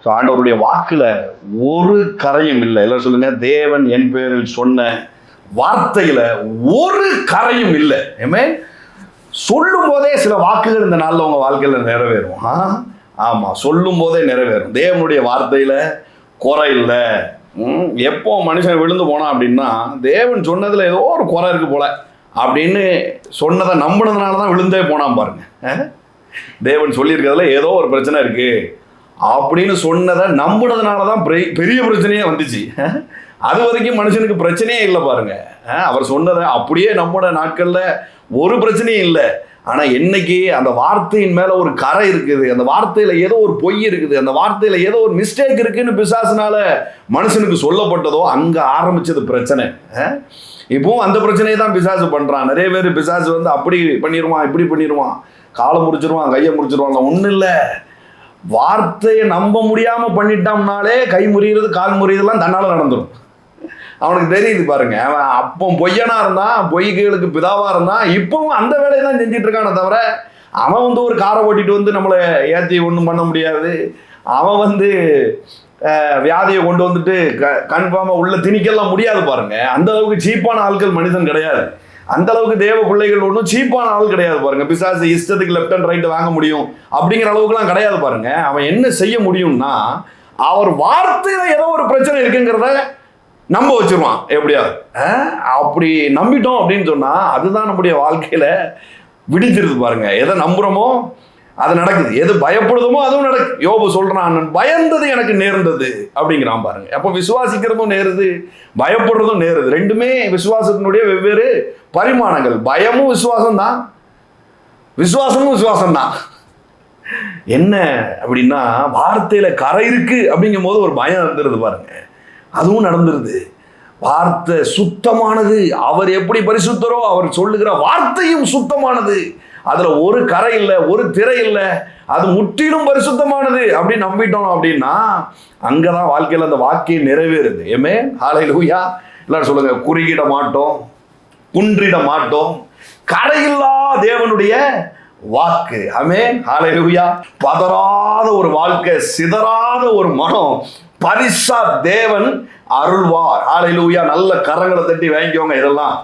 So ஆண்டவருடைய வாக்குல ஒரு கரையும் இல்லை. எல்லாம் சொல்லுங்க, தேவன் என் பேரில் சொன்ன வார்த்தையில ஒரு கரையும் இல்லை. ஏமே சொல்லும் போதே சில வாக்குகள் இந்த நாளில் உங்க வாழ்க்கையில நிறைவேறும். ஆமா, சொல்லும் போதே நிறைவேறும். தேவனுடைய வார்த்தையில குறை இல்லை. எப்போ மனுஷன் விழுந்து போனான் அப்படின்னா, தேவன் சொன்னதுல ஏதோ ஒரு குறை இருக்கு போல அப்படின்னு சொன்னதை நம்பினதுனால தான் விழுந்தே போனான் பாருங்க. தேவன் சொல்லியிருக்கிறதுல ஏதோ ஒரு பிரச்சனை இருக்கு அப்படின்னு சொன்னதை நம்பினதுனால தான் பெரிய பிரச்சனையே வந்துச்சு. அது வரைக்கும் மனுஷனுக்கு பிரச்சனையே இல்லை பாருங்க. அவர் சொன்னதை அப்படியே நம்பின நாட்கள்ல ஒரு பிரச்சனையும் இல்லை. ஆனா என்னைக்கு அந்த வார்த்தையின் மேல ஒரு கரை இருக்குது, அந்த வார்த்தையில ஏதோ ஒரு பொய் இருக்குது, அந்த வார்த்தையில ஏதோ ஒரு மிஸ்டேக் இருக்குன்னு பிசாசுனால மனுஷனுக்கு சொல்லப்பட்டதோ அங்க ஆரம்பிச்சது பிரச்சனை. இப்பவும் அந்த பிரச்சனையை தான் பிசாசு பண்றான். நிறைய பேர் பிசாசு வந்து அப்படி பண்ணிடுவான், இப்படி பண்ணிடுவான், காலை முறிச்சிருவான், கையை முறிச்சிருவான். ஒன்றும் இல்லை, வார்த்தையை நம்ப முடியாம பண்ணிட்டோம்னாலே கை முறிகிறது, கால் முறியதெல்லாம் தன்னால நடந்துடும். அவனுக்கு தெரியுது பாருங்க. அவன் அப்போ பொய்யனா இருந்தான், பொய்களுக்கு பிதாவா இருந்தான், இப்பவும் அந்த வேலையை தான் செஞ்சுட்டு இருக்கானே தவிர அவன் வந்து ஒரு காரை ஓட்டிட்டு வந்து நம்மளை ஏற்றி ஒன்றும் பண்ண முடியாது. அவன் வந்து வியாதியை கொண்டு வந்துட்டு கன்ஃபார்மா உள்ள திணிக்கலாம் முடியாது பாருங்க. அந்த அளவுக்கு சீப்பான ஆட்கள் மனிதன் கிடையாது. அந்த அளவுக்கு தேவ பிள்ளைகள் ஒன்றும் சீப்பான ஆள் கிடையாது பாருங்க. பிசாசு இஷ்டத்துக்கு லெஃப்ட் அண்ட் ரைட் வாங்க முடியும் அப்படிங்கிற அளவுக்குலாம் கிடையாது பாருங்க. அவன் என்ன செய்ய முடியும்னா, அவர் வார்த்தையில ஏதோ ஒரு பிரச்சனை இருக்குங்கிறத நம்ப வச்சிருவான் எப்படியாவது. அப்படி நம்பிட்டோம் அப்படின்னு சொன்னா அதுதான் நம்முடைய வாழ்க்கையில விடிஞ்சிருது பாருங்க. எதை நம்புறோமோ அது நடக்குது, எது பயப்படுதமோ அதுவும் நடக்குது. யோபு சொல்றான், பயந்தது எனக்கு நேர்ந்தது அப்படிங்கிறான் பாருங்க. அப்போ விசுவாசிக்கிறதும் நேருது, பயப்படுறதும் நேருது. ரெண்டுமே விசுவாசத்தினுடைய வெவ்வேறு பரிமாணங்கள். பயமும் விசுவாசம் தான், விசுவாசமும் விசுவாசம் தான். என்ன அப்படின்னா, வார்த்தையில கரை இருக்கு அப்படிங்கும் போது ஒரு பயம் நடந்துருது பாருங்க. அதுவும் நடந்துருது. வார்த்தை சுத்தமானது, அவர் எப்படி பரிசுத்தரோ அவர் சொல்லுகிற வார்த்தையும் சுத்தமானது, அதுல ஒரு கரை இல்லை, ஒரு திரை இல்லை, அது முற்றிலும் பரிசுத்தமானது அப்படின்னு நம்பிட்டோம் அப்படின்னா அங்கதான் வாழ்க்கையில அந்த வாக்கியம் நிறைவேறுது. ஏமே ஹல்லேலூயா. எல்லாரும் சொல்லுங்க, குறுகிட மாட்டோம், குன்றிட மாட்டோம், கரையில்லா தேவனுடைய வாக்கு. ஆமென் ஹல்லேலூயா. பதறாத ஒரு வாழ்க்கை, சிதறாத ஒரு மனம் பரிசா தேவன் அருள்வார். ஹல்லேலூயா. நல்ல கரங்களை தட்டி வாங்கிக்கோங்க. இதெல்லாம்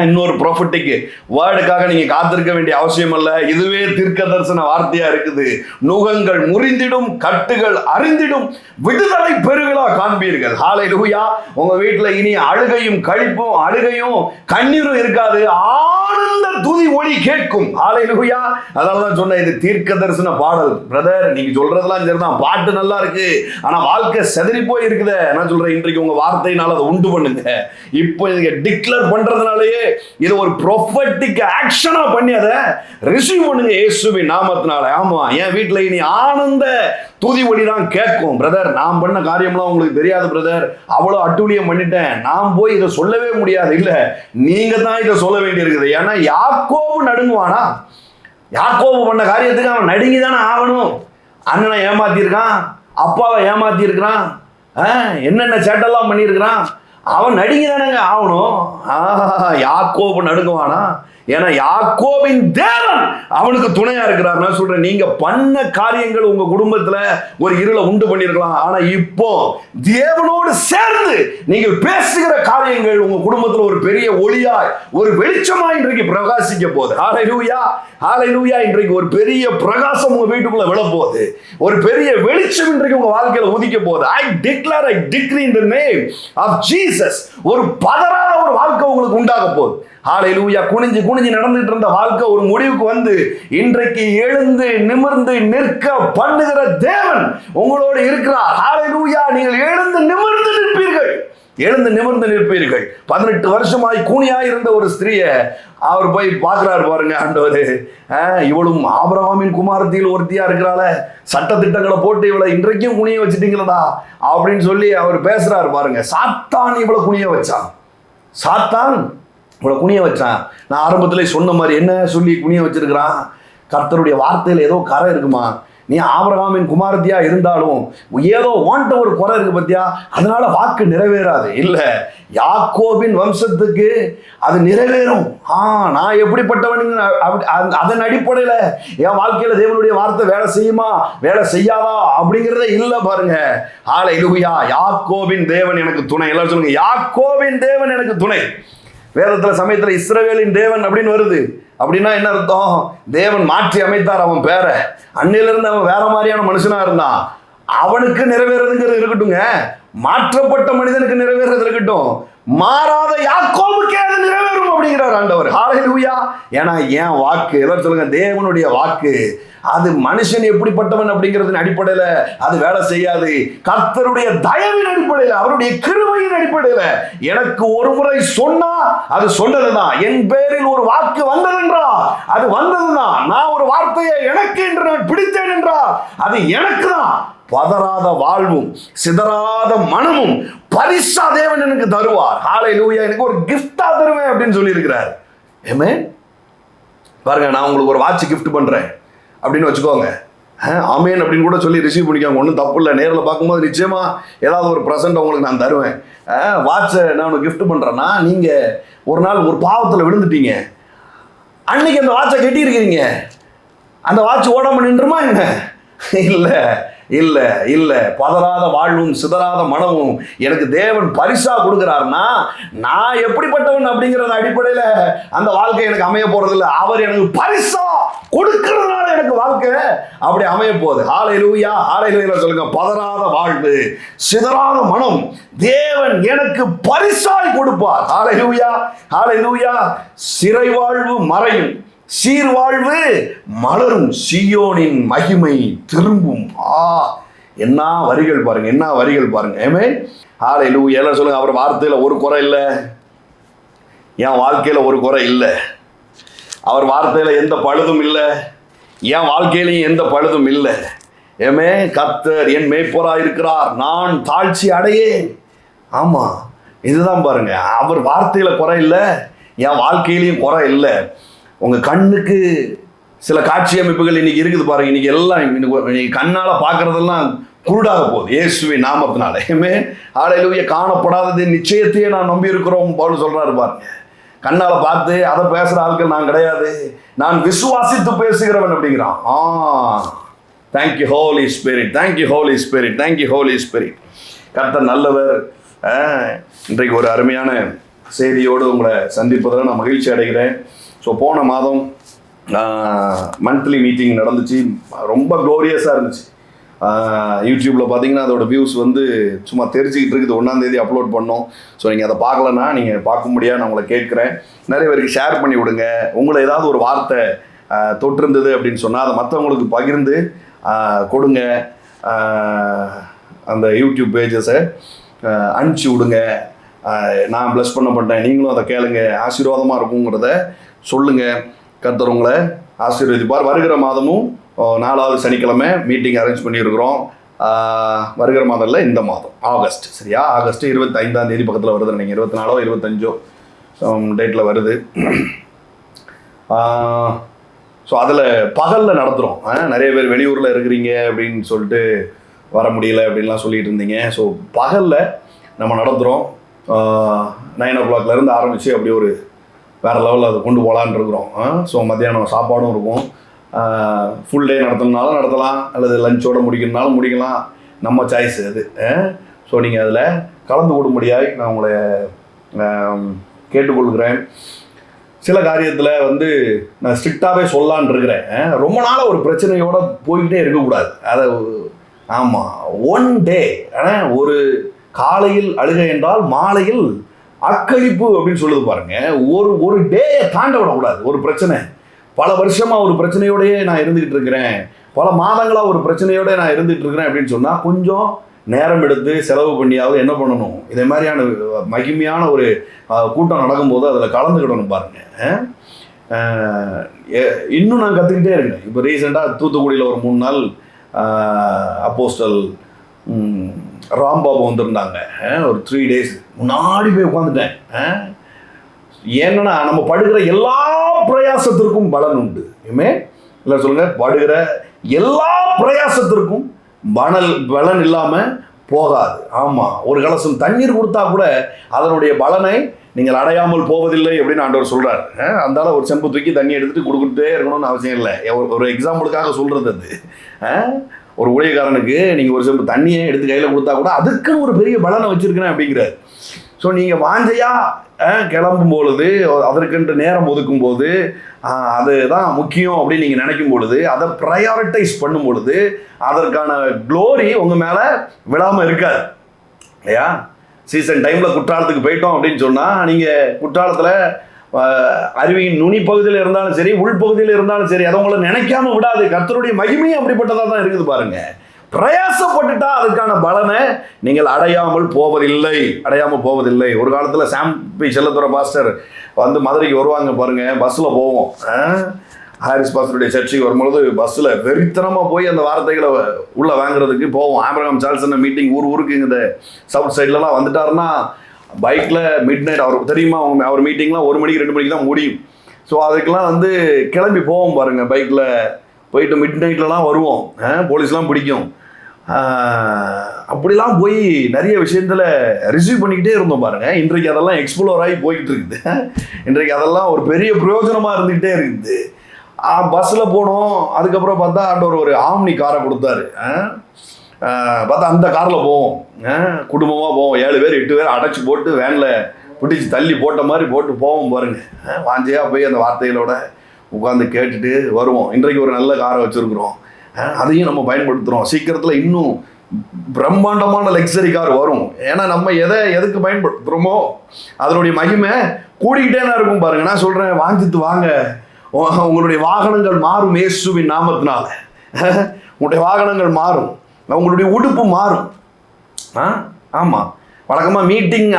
இன்னொரு ப்ராஃபட்டிக் வேர்டுக்காக நீங்க காத்திருக்க வேண்டிய அவசியம் அல்ல. இதுவே தீர்க்க தரிசன வார்த்தையா இருக்குது. நுகங்கள் முறிந்திடும், கட்டுகள் அறிந்திடும், விடுதலை பெருவிழா காண்பீர்கள். ஹல்லேலூயா. உங்க வீட்டுல இனி அழுகையும் கழிப்பும், அழுகையும் கண்ணீரும் இருக்காது, ஆனந்த துதி ஒளி கேட்கும். ஹல்லேலூயா. அதனாலதான் சொன்னேன், இது தீர்க்க தரிசன பாடல். பிரதர், நீங்க சொல்றதெல்லாம் சரிதான், பாட்டு நல்லா இருக்கு, ஆனா வாழ்க்கை செதறி போய் இருக்குது. நான் சொல்றேன், இன்றைக்கு உங்க வார்த்தையினால அதை உண்டு பண்ணுங்க. இப்போ நீங்க டிக்ளேர் பண்றதுனால இது ஒரு ப்ராஃபட்டிக் ஆக்ஷனா பண்ணி அதை ரிசீவ் பண்ணுங்க இயேசுவின் நாமத்தினால. ஆமா, என் வீட்டுல இனி ஆனந்த துதி ஒளி தான் கேட்கும். பிரதர், நான் பண்ண காரியம்லாம் உங்களுக்கு தெரியாது பிரதர், அவ்வளவு அட்டூழியம் பண்ணிட்டேன், நான் போய் இதை சொல்லவே முடியாது. இல்ல, நீங்க தான் இதை சொல்ல வேண்டி இருக்குது. ஏன்னா யாக்கோபு நடுங்குவானா? யாக்கோபு பண்ண காரியத்துக்கு அவன் நடுங்கி தானே ஆகணும். அண்ணனை ஏமாத்திருக்கான், அப்பாவை ஏமாத்தி இருக்கிறான், என்னென்ன சேட்டெல்லாம் பண்ணியிருக்கிறான், அவன் நடுங்கி தானங்க ஆகணும். யாக்கோபு நடுங்குவானா? ஏன்னா யாக்கோபின் தேவன் அவனுக்கு துணையா இருக்கிறார். நான் சொல்றேன், நீங்க பண்ண காரியங்கள் உங்க குடும்பத்துல ஒரு இருளை உண்டு பண்ணிருக்கலாம், ஆனா இப்போ தேவனோடு சேர்ந்து நீங்கள் பேசுகிற காரியங்கள் உங்க குடும்பத்துல ஒரு பெரிய ஒளியாய், ஒரு வெளிச்சமாய் இன்றைக்கு பிரகாசிக்க போகுது. ஹல்லேலூயா, ஹல்லேலூயா. இன்றைக்கு ஒரு பெரிய பிரகாசம் உங்க வீட்டுக்குள்ள விழ போகுது, ஒரு பெரிய வெளிச்சம் இன்றைக்கு உங்க வாழ்க்கையில உதிக்க போகுது. I declare, I decree in the name of Jesus. ஒரு பதறாத ஒரு வாழ்க்கை உங்களுக்கு உண்டாக போகுது. ஹல்லேலூயா. குனிஞ்சு குனிஞ்சு நடந்துட்டு இருந்த வாழ்க்கை ஒரு முடிவுக்கு வந்து இன்றைக்கு எழுந்து நிமிர்ந்து நிற்க பண்ணுகிற தேவன் உங்களோடு இருக்கிறார். ஹல்லேலூயா. நீங்கள் எழுந்து நிமிர்ந்து நிற்பீர்கள், எழுந்து நிமிர்ந்து நிற்பீர்கள். 18 வருஷமாய் கூனியாய் இருந்த ஒரு ஸ்திரியை அவர் போய் பார்க்கிறார் பாருங்க ஆண்டவர். இவளும் ஆபிரகாமின் குமாரத்தியில் ஒருத்தியா இருக்கிறாள, சட்ட திட்டங்களை போட்டு இவளை இன்றைக்கும் குனிய வச்சுட்டீங்களா அப்படின்னு சொல்லி அவர் பேசுறாரு பாருங்க. சாத்தான் இவளை குனிய வச்சான், சாத்தான் இவளை குனிய வச்சான். நான் ஆரம்பத்தில் சொன்ன மாதிரி என்ன சொல்லி குனிய வச்சிருக்கிறான்? கர்த்தருடைய வார்த்தையில் ஏதோ கரை இருக்குமா, நீ ஆபிரகாமின் குமாரத்தியா இருந்தாலும் ஏதோ ஓன்ட்ட ஒரு குறை இருக்கு பத்தியா, அதனால வாக்கு நிறைவேறாது. இல்ல, யாக்கோபின் வம்சத்துக்கு அது நிறைவேறும். நான் எப்படிப்பட்டவன் அதன் அடிப்படையில என் வாழ்க்கையில தேவனுடைய வார்த்தை வேலை செய்யுமா வேலை செய்யாதா அப்படிங்கிறத இல்ல பாருங்க. ஹல்லேலூயா. யாக்கோபின் தேவன் எனக்கு துணை. எல்லாரும் சொல்லுங்க, யாக்கோபின் தேவன் எனக்கு துணை. வேதத்துல சமயத்துல இஸ்ரவேலின் தேவன் அப்படின்னு வருது. அப்படின்னா என்ன அர்த்தம்? தேவன் மாற்றி அமைத்தார் அவன் பேரை. அன்னையிலிருந்து அவன் வேற மாதிரியான மனுஷனா இருந்தான். அவனுக்கு நிறைவேறதுங்கிறது இருக்கட்டுங்க, மாற்றப்பட்ட மனிதனுக்கு நிறைவேறது இருக்கட்டும், மாறாத யாக்கோபுக்கே அது நிறைவேறும் அப்படிங்கிறார் ஆண்டவர். ஹல்லேலூயா. ஏன்னா என் வாக்கு, எல்லாரும் சொல்லுங்க, தேவனுடைய வாக்கு அது மனுஷன் எப்படிப்பட்டவன் அப்படிங்கிறதுன் அடிப்படையில் அது வேலை செய்யாது. கர்த்தருடைய தயவின் அடிப்படையில், அவருடைய கிருபையின் அடிப்படையில் எனக்கு ஒரு முறை சொன்னா அது சொன்னதுதான். என் பேரில் ஒரு வாக்கு வந்ததென்றா அது வந்ததுதான். நான் ஒரு வார்த்தையை எனக்கு என்று நான் பிடித்தேன் என்றா அது எனக்கு தான். பதறாத வாழ்வும் சிதறாத மனமும் பரிசா தேவன் எனக்கு தருவார். ஹல்லேலூயா. எனக்கு ஒரு கிஃப்டா தருவேன் அப்படின்னு சொல்லி இருக்கிறார். ஆமென். பாருங்க, நான் உங்களுக்கு ஒரு வாட்ச் கிஃப்ட் பண்றேன் அப்படின்னு வச்சுக்கோங்க. ஆமேன் அப்படின்னு கூட சொல்லி ரிசீவ் பண்ணிக்கோங்க, ஒன்றும் தப்பு இல்லை. நேரில் பார்க்கும்போது நிச்சயமா ஏதாவது ஒரு ப்ரெசென்ட் உங்களுக்கு நான் தருவேன். வாட்சை நான் உனக்கு கிஃப்ட் பண்ணுறேன்னா, நீங்கள் ஒரு நாள் ஒரு பாவத்தில் விழுந்துட்டீங்க, அன்னைக்கு அந்த வாட்சை கட்டியிருக்கிறீங்க, அந்த வாட்ச் ஓடாம நின்றுமா என்ன? இல்லை இல்லை இல்லை. பதறாத வாழ்வும் சிதறாத மனமும் எனக்கு தேவன் பரிசா கொடுக்கிறார்னா, நான் எப்படிப்பட்டவன் அப்படிங்கிறத அடிப்படையில் அந்த வாழ்க்கை எனக்கு அமைய போறது இல்லை. அவர் எனக்கு பரிசா கொடுக்கிறதுனால எனக்கு வாழ்க்கை அப்படி அமைய போகுது. ஹல்லேலூயா. ஹல்லேலூயா சொல்லுங்க. பதறாத வாழ்வு சிதறாத மனம் தேவன் எனக்கு பரிசாய் கொடுப்பார். ஹல்லேலூயா. ஹல்லேலூயா. சிறை வாழ்வு மறையும், சீர்வாழ்வு மலரும், சீயோனின் மகிமை திரும்பும். என்ன வரிகள் பாருங்க, என்ன வரிகள் பாருங்க. ஆமென். ஹல்லேலூயா. எல்லாம் சொல்லுங்க, அவர் வார்த்தையில ஒரு குறை இல்லை, என் வாழ்க்கையில ஒரு குறை இல்லை. அவர் வார்த்தையில எந்த பழுதும் இல்லை, என் வாழ்க்கையிலையும் எந்த பழுதும் இல்லை. ஏமே, கர்த்தர் என் மேய்ப்பராய் இருக்கிறார், நான் தாழ்ச்சி அடையேன். ஆமா, இதுதான் பாருங்க. அவர் வார்த்தையில குறை இல்லை, என் வாழ்க்கையிலையும் குறை இல்லை. உங்க கண்ணுக்கு சில காட்சி அமைப்புகள் இன்னைக்கு இருக்குது பாருங்க. இன்னைக்கு எல்லாம் இன்னைக்கு கண்ணால பார்க்கறதெல்லாம் குருடாக போகுது இயேசுவின் நாமத்தினால. ஆமென். ஹல்லேலூயா. காணப்படாதது நிச்சயத்தையே நான் நம்பி இருக்கிறோம் பவுல் சொல்றாரு பாருங்க. கண்ணால பார்த்து அதை பேசுற ஆட்கள் நான் கிடையாது, நான் விசுவாசித்து பேசுகிறவன் அப்படிங்கிறான். Thank you holy spirit, thank you holy spirit, thank you holy spirit. கர்த்தர் நல்லவர். இன்றைக்கு ஒரு அருமையான செய்தியோடு உங்களை சந்திப்பதில் நான் மகிழ்ச்சி அடைகிறேன். ஸோ போன மாதம் மந்த்லி மீட்டிங் நடந்துச்சு, ரொம்ப க்ளோரியஸாக இருந்துச்சு. யூடியூப்பில் பார்த்தீங்கன்னா அதோட வியூஸ் வந்து சும்மா தெரிஞ்சுக்கிட்டு இருக்குது. 1ஆம் தேதி அப்லோட் பண்ணோம். ஸோ நீங்கள் அதை பார்க்கலன்னா நீங்கள் பார்க்க முடியாது, நான் உங்களை கேட்குறேன். நிறைய பேருக்கு ஷேர் பண்ணி விடுங்க. உங்களை ஏதாவது ஒரு வார்த்தை தொட்டிருந்தது அப்படின்னு சொன்னால் அதை மற்றவங்களுக்கு பகிர்ந்து கொடுங்க. அந்த யூடியூப் பேஜஸை அனுப்பிச்சி விடுங்க. நான் ப்ளஸ் பண்ணப்பட்டேன், நீங்களும் அதை கேளுங்க, ஆசீர்வாதமாக இருக்குங்கிறத சொல்லுங்கள். கர்த்தர் உங்களை ஆசீர்வதிப்பார். வருகிற மாதமும் 4வது சனிக்கிழமை மீட்டிங் அரேஞ்ச் பண்ணியிருக்கிறோம். வருகிற மாதம் இல்லை, இந்த மாதம் ஆகஸ்ட். சரியா? ஆகஸ்ட் 25ஆம் தேதி பக்கத்தில் வருது. நீங்கள் 24ஓ 25ஓ டேட்டில் வருது. ஸோ அதில் பகலில் நடத்துகிறோம். நிறைய பேர் வெளியூரில் இருக்கிறீங்க அப்படின்னு சொல்லிட்டு வர முடியல அப்படின்லாம் சொல்லிட்டு இருந்தீங்க. ஸோ பகலில் நம்ம நடத்துகிறோம். 9 o'clockலேருந்து ஆரம்பித்து அப்படி ஒரு வேறு லெவலில் அதை கொண்டு போகலான்னு இருக்கிறோம். ஸோ மத்தியானம் சாப்பாடும் இருக்கும். ஃபுல் டே நடத்தணுனாலும் நடத்தலாம், அல்லது லஞ்சோடு முடிக்கணுனாலும் முடிக்கலாம், நம்ம சாய்ஸ் அது. ஸோ நீங்கள் அதில் கலந்து கொடும்படியாய் நான் உங்களை கேட்டுக்கொள்கிறேன். சில காரியத்தில் வந்து நான் ஸ்ட்ரிக்டாகவே சொல்லான் இருக்கிறேன். ரொம்ப நாளாக ஒரு பிரச்சனையோடு போய்கிட்டே இருக்கக்கூடாது. அதை ஆமாம், ஒன் டே ஒரு காலையில் அழுகை என்றால் மாலையில் அக்களிப்பு அப்படின்னு சொல்லுது பாருங்க. ஒரு டேயை தாண்ட விடக்கூடாது. ஒரு பிரச்சனை பல வருஷமாக ஒரு பிரச்சனையோடையே நான் இருந்துகிட்டு இருக்கிறேன், பல மாதங்களாக ஒரு பிரச்சனையோட நான் இருந்துகிட்டு இருக்கிறேன் அப்படின்னு சொன்னால் கொஞ்சம் நேரம் எடுத்து செலவு பண்ணியாவது என்ன பண்ணணும், இதே மாதிரியான மகிமையான ஒரு கூட்டம் நடக்கும்போது அதில் கலந்துக்கிடணும் பாருங்க. இன்னும் நான் கற்றுக்கிட்டே இருக்கேன். இப்போ ரீசெண்டாக தூத்துக்குடியில் ஒரு 3 நாள் அப்போஸ்டல் ராம்பாபு வந்திருந்தாங்க. ஒரு 3 days முன்னாடி போய் உட்காந்துட்டேன். ஏன்னா நம்ம படுகிற எல்லா பிரயாசத்திற்கும் பலன் உண்டு. இல்லை சொல்லுங்க, படுகிற எல்லா பிரயாசத்திற்கும் பலன் இல்லாம போகாது. ஆமா, ஒரு கலசம் தண்ணீர் கொடுத்தா கூட அதனுடைய பலனை நீங்கள் அடையாமல் போவதில்லை அப்படின்னு ஆண்டவர் சொல்றாரு. அதனால ஒரு செம்பு தூக்கி தண்ணி எடுத்துட்டு கொடுத்துட்டே இருக்கணும்னு அவசியம் இல்லை. ஒரு எக்ஸாம்பிளுக்காக சொல்றது அது. ஒரு ஊழியக்காரனுக்கு நீங்கள் ஒரு செம்பு தண்ணியை எடுத்து கையில் கொடுத்தா கூட அதுக்குன்னு ஒரு பெரிய பலனை வச்சிருக்கிறேன் அப்படிங்கிறார். ஸோ நீங்கள் வாஞ்சையா கிளம்பும் பொழுது, அதற்கென்று நேரம் ஒதுக்கும் போது, அதுதான் முக்கியம் அப்படின்னு நீங்கள் நினைக்கும் பொழுது, அதை ப்ரையாரிட்டைஸ் பண்ணும் பொழுது அதற்கான க்ளோரி உங்கள் மேலே விழாமல் இருக்காது இல்லையா? சீசன் டைமில் குற்றாலத்துக்கு போயிட்டோம் அப்படின்னு சொன்னால், நீங்கள் குற்றாலத்தில் அருவியின் நுனி பகுதியில் இருந்தாலும் சரி, உள்பகுதியில் இருந்தாலும் சரி, அதை உங்களை நினைக்காம விடாது. கர்த்தருடைய மகிமையும் அப்படிப்பட்டதாக தான் இருக்குது பாருங்க. பிரயாசப்பட்டுட்டா அதுக்கான பலனை நீங்கள் அடையாமல் போவதில்லை. ஒரு காலத்தில் சாம்பி செல்லத்துறை பாஸ்டர் வந்து மதுரைக்கு வருவாங்க பாருங்க, பஸ்ஸில் போவோம். ஹாரிஸ் பாஸ்டருடைய சர்ச்சைக்கு வரும்பொழுது பஸ்ஸில் வெறித்தனமாக போய் அந்த வார்த்தைகளை உள்ள வாங்குறதுக்கு போவோம். ஆபிரகாம் சார்ல்ஸ் மீட்டிங் ஊருக்கு இந்த சவுத் சைட்லலாம் வந்துட்டாருன்னா பைக்கில் மிட் நைட், அவருக்கு தெரியுமா, அவர் மீட்டிங்லாம் 1 மணிக்கு 2 மணிக்கு தான் முடியும். ஸோ அதுக்கெல்லாம் வந்து கிளம்பி போவோம் பாருங்க, பைக்கில் போயிட்டு மிட் நைட்லலாம் வருவோம். போலீஸ்லாம் பிடிக்கும். அப்படிலாம் போய் நிறைய விஷயத்தில் ரிசீவ் பண்ணிக்கிட்டே இருந்தோம் பாருங்க. இன்றைக்கு அதெல்லாம் எக்ஸ்ப்ளோர் ஆகி போய்கிட்டு இருக்குது. இன்றைக்கு அதெல்லாம் ஒரு பெரிய பிரயோஜனமாக இருந்துக்கிட்டே இருக்குது. பஸ்ஸில் போனோம். அதுக்கப்புறம் பார்த்தா ஆண்டவர் ஒரு ஆம்னி காரை கொடுத்தாரு. பார்த்தா அந்த காரில் போவோம், குடும்பமாக போவோம். 7 பேர் 8 பேர் அடைச்சி போட்டு வேனில் பிடிச்சி தள்ளி போட்ட மாதிரி போட்டு போவோம் பாருங்க. வாஞ்சையாக போய் அந்த வார்த்தைகளோட உட்காந்து கேட்டுட்டு வருவோம். இன்றைக்கு ஒரு நல்ல காரை வச்சுருக்குறோம், அதையும் நம்ம பயன்படுத்துகிறோம். சீக்கிரத்தில் இன்னும் பிரம்மாண்டமான லக்ஸரி கார் வரும். ஏன்னா நம்ம எதுக்கு பயன்படுத்துகிறோமோ அதனுடைய மகிமை கூடிக்கிட்டே தான் இருக்கும் பாருங்க. நான் சொல்கிறேன், வாங்கிட்டு வாங்க, உங்களுடைய வாகனங்கள் மாறும் இயேசுவின் நாமத்தினால. உங்களுடைய வாகனங்கள் மாறும், உங்களுடைய உடுப்பு மாறும். ஆமாம், வழக்கமாக மீட்டிங்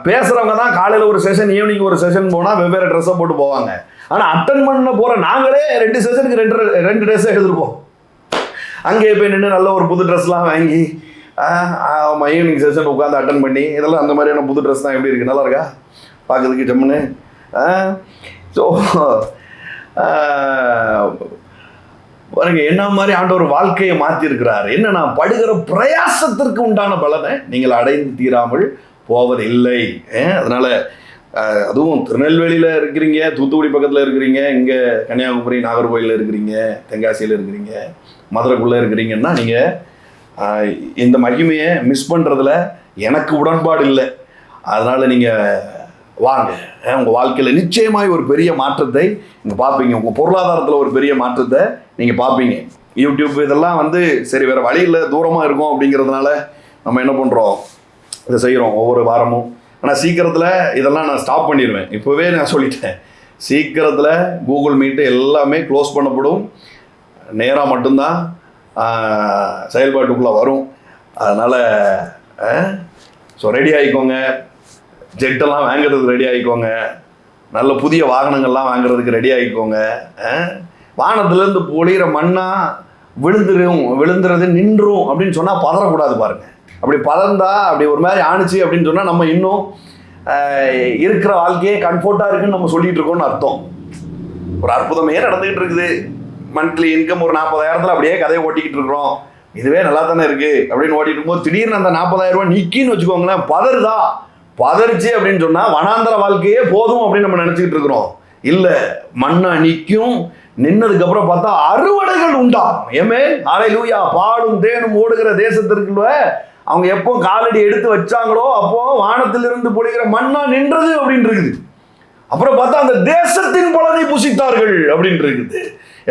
பேசுகிறவங்க தான் காலையில் ஒரு செஷன், ஈவினிங் ஒரு செஷன் போனால் வெவ்வேறு ட்ரெஸ்ஸை போட்டு போவாங்க. ஆனால் அட்டன் பண்ண போகிற நாங்களே 2 செஷனுக்கு 2 ட்ரெஸ்ஸை எடுத்துகிட்டு அங்கே போய் நின்று நல்ல ஒரு புது ட்ரெஸ்லாம் வாங்கி ஈவினிங் செஷன் உட்காந்து அட்டன் பண்ணி, இதெல்லாம் அந்த மாதிரியான புது ட்ரெஸ் தான் எப்படி இருக்குது, நல்லா இருக்கா பார்க்கறதுக்கு ஜம்முன்னு. ஸோ பாருங்க, என்ன மாதிரி ஆண்டவர் வாழ்க்கையை மாற்றிருக்கிறார். என்னன்னா, படுகிற பிரயாசத்திற்கு உண்டான பலனை நீங்கள் அடைந்து தீராமல் போவதில்லை. அதனால அதுவும் திருநெல்வேலியில் இருக்கிறீங்க, தூத்துக்குடி பக்கத்தில் இருக்கிறீங்க, இங்கே கன்னியாகுமரி நாகர்கோயிலில் இருக்கிறீங்க, தென்காசியில் இருக்கிறீங்க, மதுரைக்குள்ளே இருக்கிறீங்கன்னா நீங்கள் இந்த மகிமையை மிஸ் பண்ணுறதுல எனக்கு உடன்பாடு இல்லை. அதனால் நீங்கள் வாங்க, உங்கள் வாழ்க்கையில் நிச்சயமாய் ஒரு பெரிய மாற்றத்தை நீங்கள் பார்ப்பீங்க. உங்கள் பொருளாதாரத்தில் ஒரு பெரிய மாற்றத்தை நீங்கள் பார்ப்பீங்க. யூடியூப் இதெல்லாம் வந்து சரி வேறு வழியில் தூரமாக இருக்கும் அப்படிங்கிறதுனால நம்ம என்ன பண்ணுறோம், இதை செய்கிறோம் ஒவ்வொரு வாரமும். ஆனால் சீக்கிரத்தில் இதெல்லாம் நான் ஸ்டாப் பண்ணிடுவேன். இப்போவே நான் சொல்லிட்டேன், சீக்கிரத்தில் கூகுள் மீட்டு எல்லாமே க்ளோஸ் பண்ணப்படும். நேராக மட்டும்தான் செயல்பாட்டுக்குள்ளே வரும். அதனால் ஸோ ரெடி ஆகிக்கோங்க, ஜெட்டெல்லாம் வாங்கிறதுக்கு ரெடி ஆகிக்கோங்க, நல்ல புதிய வாகனங்கள்லாம் வாங்குறதுக்கு ரெடி ஆகிக்கோங்க. வானத்துலேருந்து பொழிகிற மண்ணாக விழுந்துறது நின்றும் அப்படின்னு சொன்னால் பதறக்கூடாது பாருங்கள். அப்படி பதர்ந்தா, அப்படி ஒரு மாதிரி ஆணுச்சு அப்படின்னு சொன்னால் நம்ம இன்னும் இருக்கிற வாழ்க்கையே கம்ஃபர்ட்டாக இருக்குன்னு நம்ம சொல்லிகிட்டு இருக்கோம்னு அர்த்தம். ஒரு அற்புதமே நடந்துகிட்டு இருக்குது. மந்த்லி இன்கம் ஒரு 40,000 அப்படியே கதையை ஓட்டிக்கிட்டு இருக்கிறோம். இதுவே நல்லா தானே இருக்குது அப்படின்னு ஓட்டிகிட்டு இருக்கும்போது திடீர்னு அந்த 40,000 ரூபா நிற்கின்னு வச்சுக்கோங்களேன், பதறிச்சு அப்படின்னு சொன்னால் வனாந்தர வாழ்க்கையே போதும் அப்படின்னு நம்ம நினச்சிக்கிட்டு இருக்கிறோம். இல்லை, மண்ணா நிற்கும், நின்னதுக்கப்புறம் பார்த்தா அறுவடைகள் உண்டாகும். ஏமே ஹல்லேலூயா. பாலும் தேனும் ஓடுகிற தேசத்திற்குள்ள அவங்க எப்போ காலடி எடுத்து வச்சாங்களோ அப்போ வானத்திலிருந்து பொழிகிற மண்ணா நின்றது அப்படின்னு இருக்குது. அப்புறம் பார்த்தா அந்த தேசத்தின் பலனை புசித்தார்கள் அப்படின்னு இருக்குது.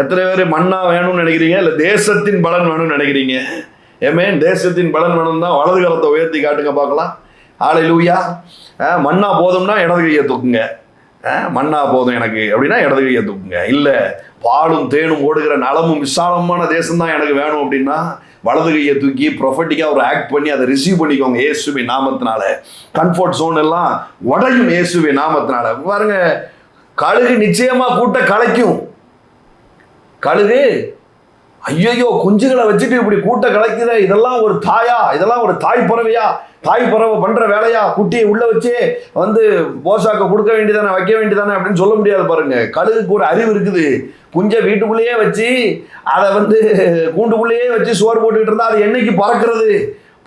எத்தனை பேர் மண்ணா வேணும்னு நினைக்கிறீங்க, இல்லை தேசத்தின் பலன் வேணும்னு நினைக்கிறீங்க? ஏமே தேசத்தின் பலன் வேணும்னா வலது கரத்தை உயர்த்தி காட்டுங்க பார்க்கலாம். ஹல்லேலூயா. மண்ணா போதும்னா இடது கையை தூக்குங்க. மண்ணா போதும் எனக்கு அப்படின்னா இடது கையை தூக்குங்க. இல்லை, பாலும் தேனும் ஓடுகிற நலமும் விசாலமான தேசம் தான் எனக்கு வேணும் அப்படின்னா வலது கையை தூக்கி ப்ரொஃபட்டிக்காக ஒரு ஆக்ட் பண்ணி அதை ரிசீவ் பண்ணிக்கோங்க இயேசுவின் நாமத்தினால. கம்ஃபர்ட் ஜோன் எல்லாம் உடையும் இயேசுவின் நாமத்தினால. பாருங்க, கழுகு நிச்சயமா கூட்ட கலைக்கும். கழுகு ஐயோ குஞ்சுகளை வச்சுட்டு இப்படி கூட்ட கலைக்குத, இதெல்லாம் ஒரு தாயா, இதெல்லாம் ஒரு தாய் பறவையா, தாய் பறவை பண்ற வேலையா, குட்டியை உள்ள வச்சு போசாக்க கொடுக்க வேண்டியதானே, வைக்க வேண்டியதானே அப்படின்னு சொல்ல முடியாது பாருங்க. கழுகுக்கு ஒரு அறிவு இருக்குது. குஞ்சை வீட்டுக்குள்ளேயே வச்சு அதை கூண்டுக்குள்ளேயே வச்சு சோறு போட்டுக்கிட்டு இருந்தா அது என்னைக்கு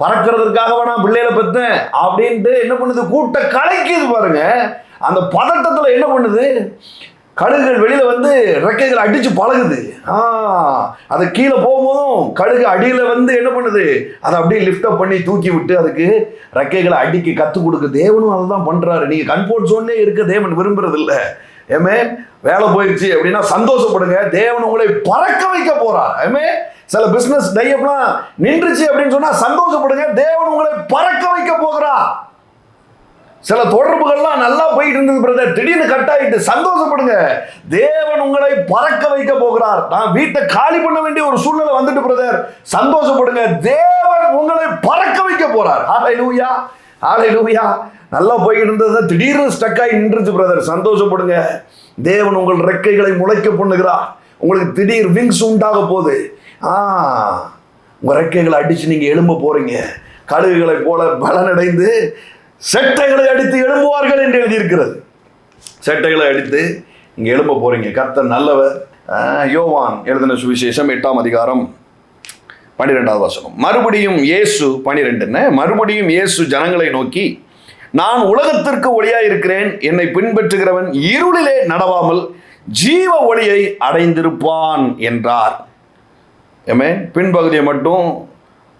பறக்கிறதுக்காகவா நான் பிள்ளைகளை பெற்றேன் அப்படின்ட்டு என்ன பண்ணுது, கூட்ட கலைக்குது பாருங்க. அந்த பதட்டத்துல என்ன பண்ணுது, கழுகுகள் வெளியில ரெக்கைகளை அடிச்சு பழகுது. அது கீழே போகும்போதும் கழுகு அடியில என்ன பண்ணுது, அதை அப்படியே லிஃப்ட் அப் பண்ணி தூக்கி விட்டு அதுக்கு ரெக்கைகளை அடிக்க கத்து கொடுக்கு. தேவனும் அதை தான் பண்றாரு. நீங்க கம்ஃபோர்ட் ஜோன்லேயே இருக்க தேவன் விரும்புறது இல்லை. ஏமே வேலை போயிடுச்சு அப்படின்னா சந்தோஷப்படுங்க, தேவன் உங்களை பறக்க வைக்க போறார். ஏமே சில பிசினஸ் டைப்லாம் நின்றுச்சு அப்படின்னு சொன்னா சந்தோஷப்படுங்க, தேவன் உங்களை பறக்க வைக்க போகிறார். சில தொடர்புகள்லாம் நல்லா போயிட்டு இருந்தது பிரதர், திடீர்னு கட் ஆயிட்டு, சந்தோஷப்படுங்க, தேவன் உங்களை பறக்க வைக்க போகிறார். நான் வீட்டை காலி பண்ண வேண்டிய ஒரு சூழ்நிலை வந்துட்டு பிரதர், சந்தோஷப்படுங்க, தேவன் உங்களை பறக்க வைக்க போறார். ஹல்லேலூயா, ஹல்லேலூயா. நல்லா போயிட்டு இருந்தது திடீர்னு ஸ்டக் ஆகி நின்றுச்சு பிரதர், சந்தோஷப்படுங்க, தேவன் உங்கள் ரெக்கைகளை முளைக்க பண்ணுகிறார். உங்களுக்கு திடீர் விங்ஸ் உண்டாக போகுது. உங்க ரெக்கைகளை அடிச்சு நீங்க எழும்ப போறீங்க. கழுகுகளை போல பலனடைந்து செட்டைகளை அடித்து எழும்புவார்கள் என்று எழுதியிருக்கிறது. செட்டைகளை அடித்து இங்கே எழும்ப போறீங்க. கர்த்தர் நல்லவர். யோவான் எழுதின சுவிசேஷம் 8ஆம் அதிகாரம் 12வது வசனம். மறுபடியும் இயேசு 12 மறுபடியும் இயேசு ஜனங்களை நோக்கி, நான் உலகத்திற்கு ஒளியாய் இருக்கிறேன், என்னை பின்பற்றுகிறவன் இருளிலே நடவாமல் ஜீவ ஒளியை அடைந்திருப்பான் என்றார். ஏமே பின்பகுதியை மட்டும்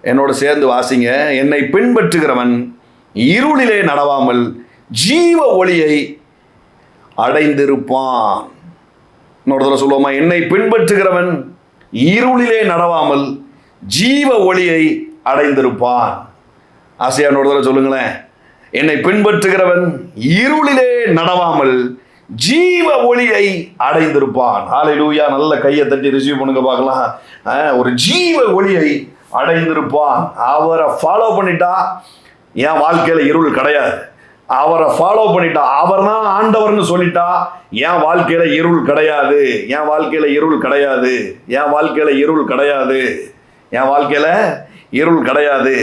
என்னோட சேர்ந்து வாசிங்க. என்னை பின்பற்றுகிறவன் இருளிலே நடவாமல் ஜீவ ஒளியை அடைந்திருப்பான். இன்னொரு சொல்லுவோமா, என்னை பின்பற்றுகிறவன் இருளிலே நடவாமல் ஜீவ ஒளியை அடைந்திருப்பான். ஆசையா இன்னொரு சொல்லுங்களேன், என்னை பின்பற்றுகிறவன் இருளிலே நடவாமல் ஜீவ ஒளியை அடைந்திருப்பான். ஹல்லேலூயா. நல்ல கையை தட்டி ரிசீவ் பண்ணுங்க பார்க்கலாம். ஒரு ஜீவ ஒளியை அடைந்திருப்பான். அவரை ஃபாலோ பண்ணிட்டா என் வாழ்க்கையில இருள் கிடையாது. அவரை ஃபாலோ பண்ணிட்டா, அவர் தான் ஆண்டவர்னு சொல்லிட்டா என் வாழ்க்கையில இருள் கிடையாது. என் வாழ்க்கையில இருள் கிடையாது. என் வாழ்க்கையில இருள் கிடையாது. என் வாழ்க்கையில இருள் கிடையாது.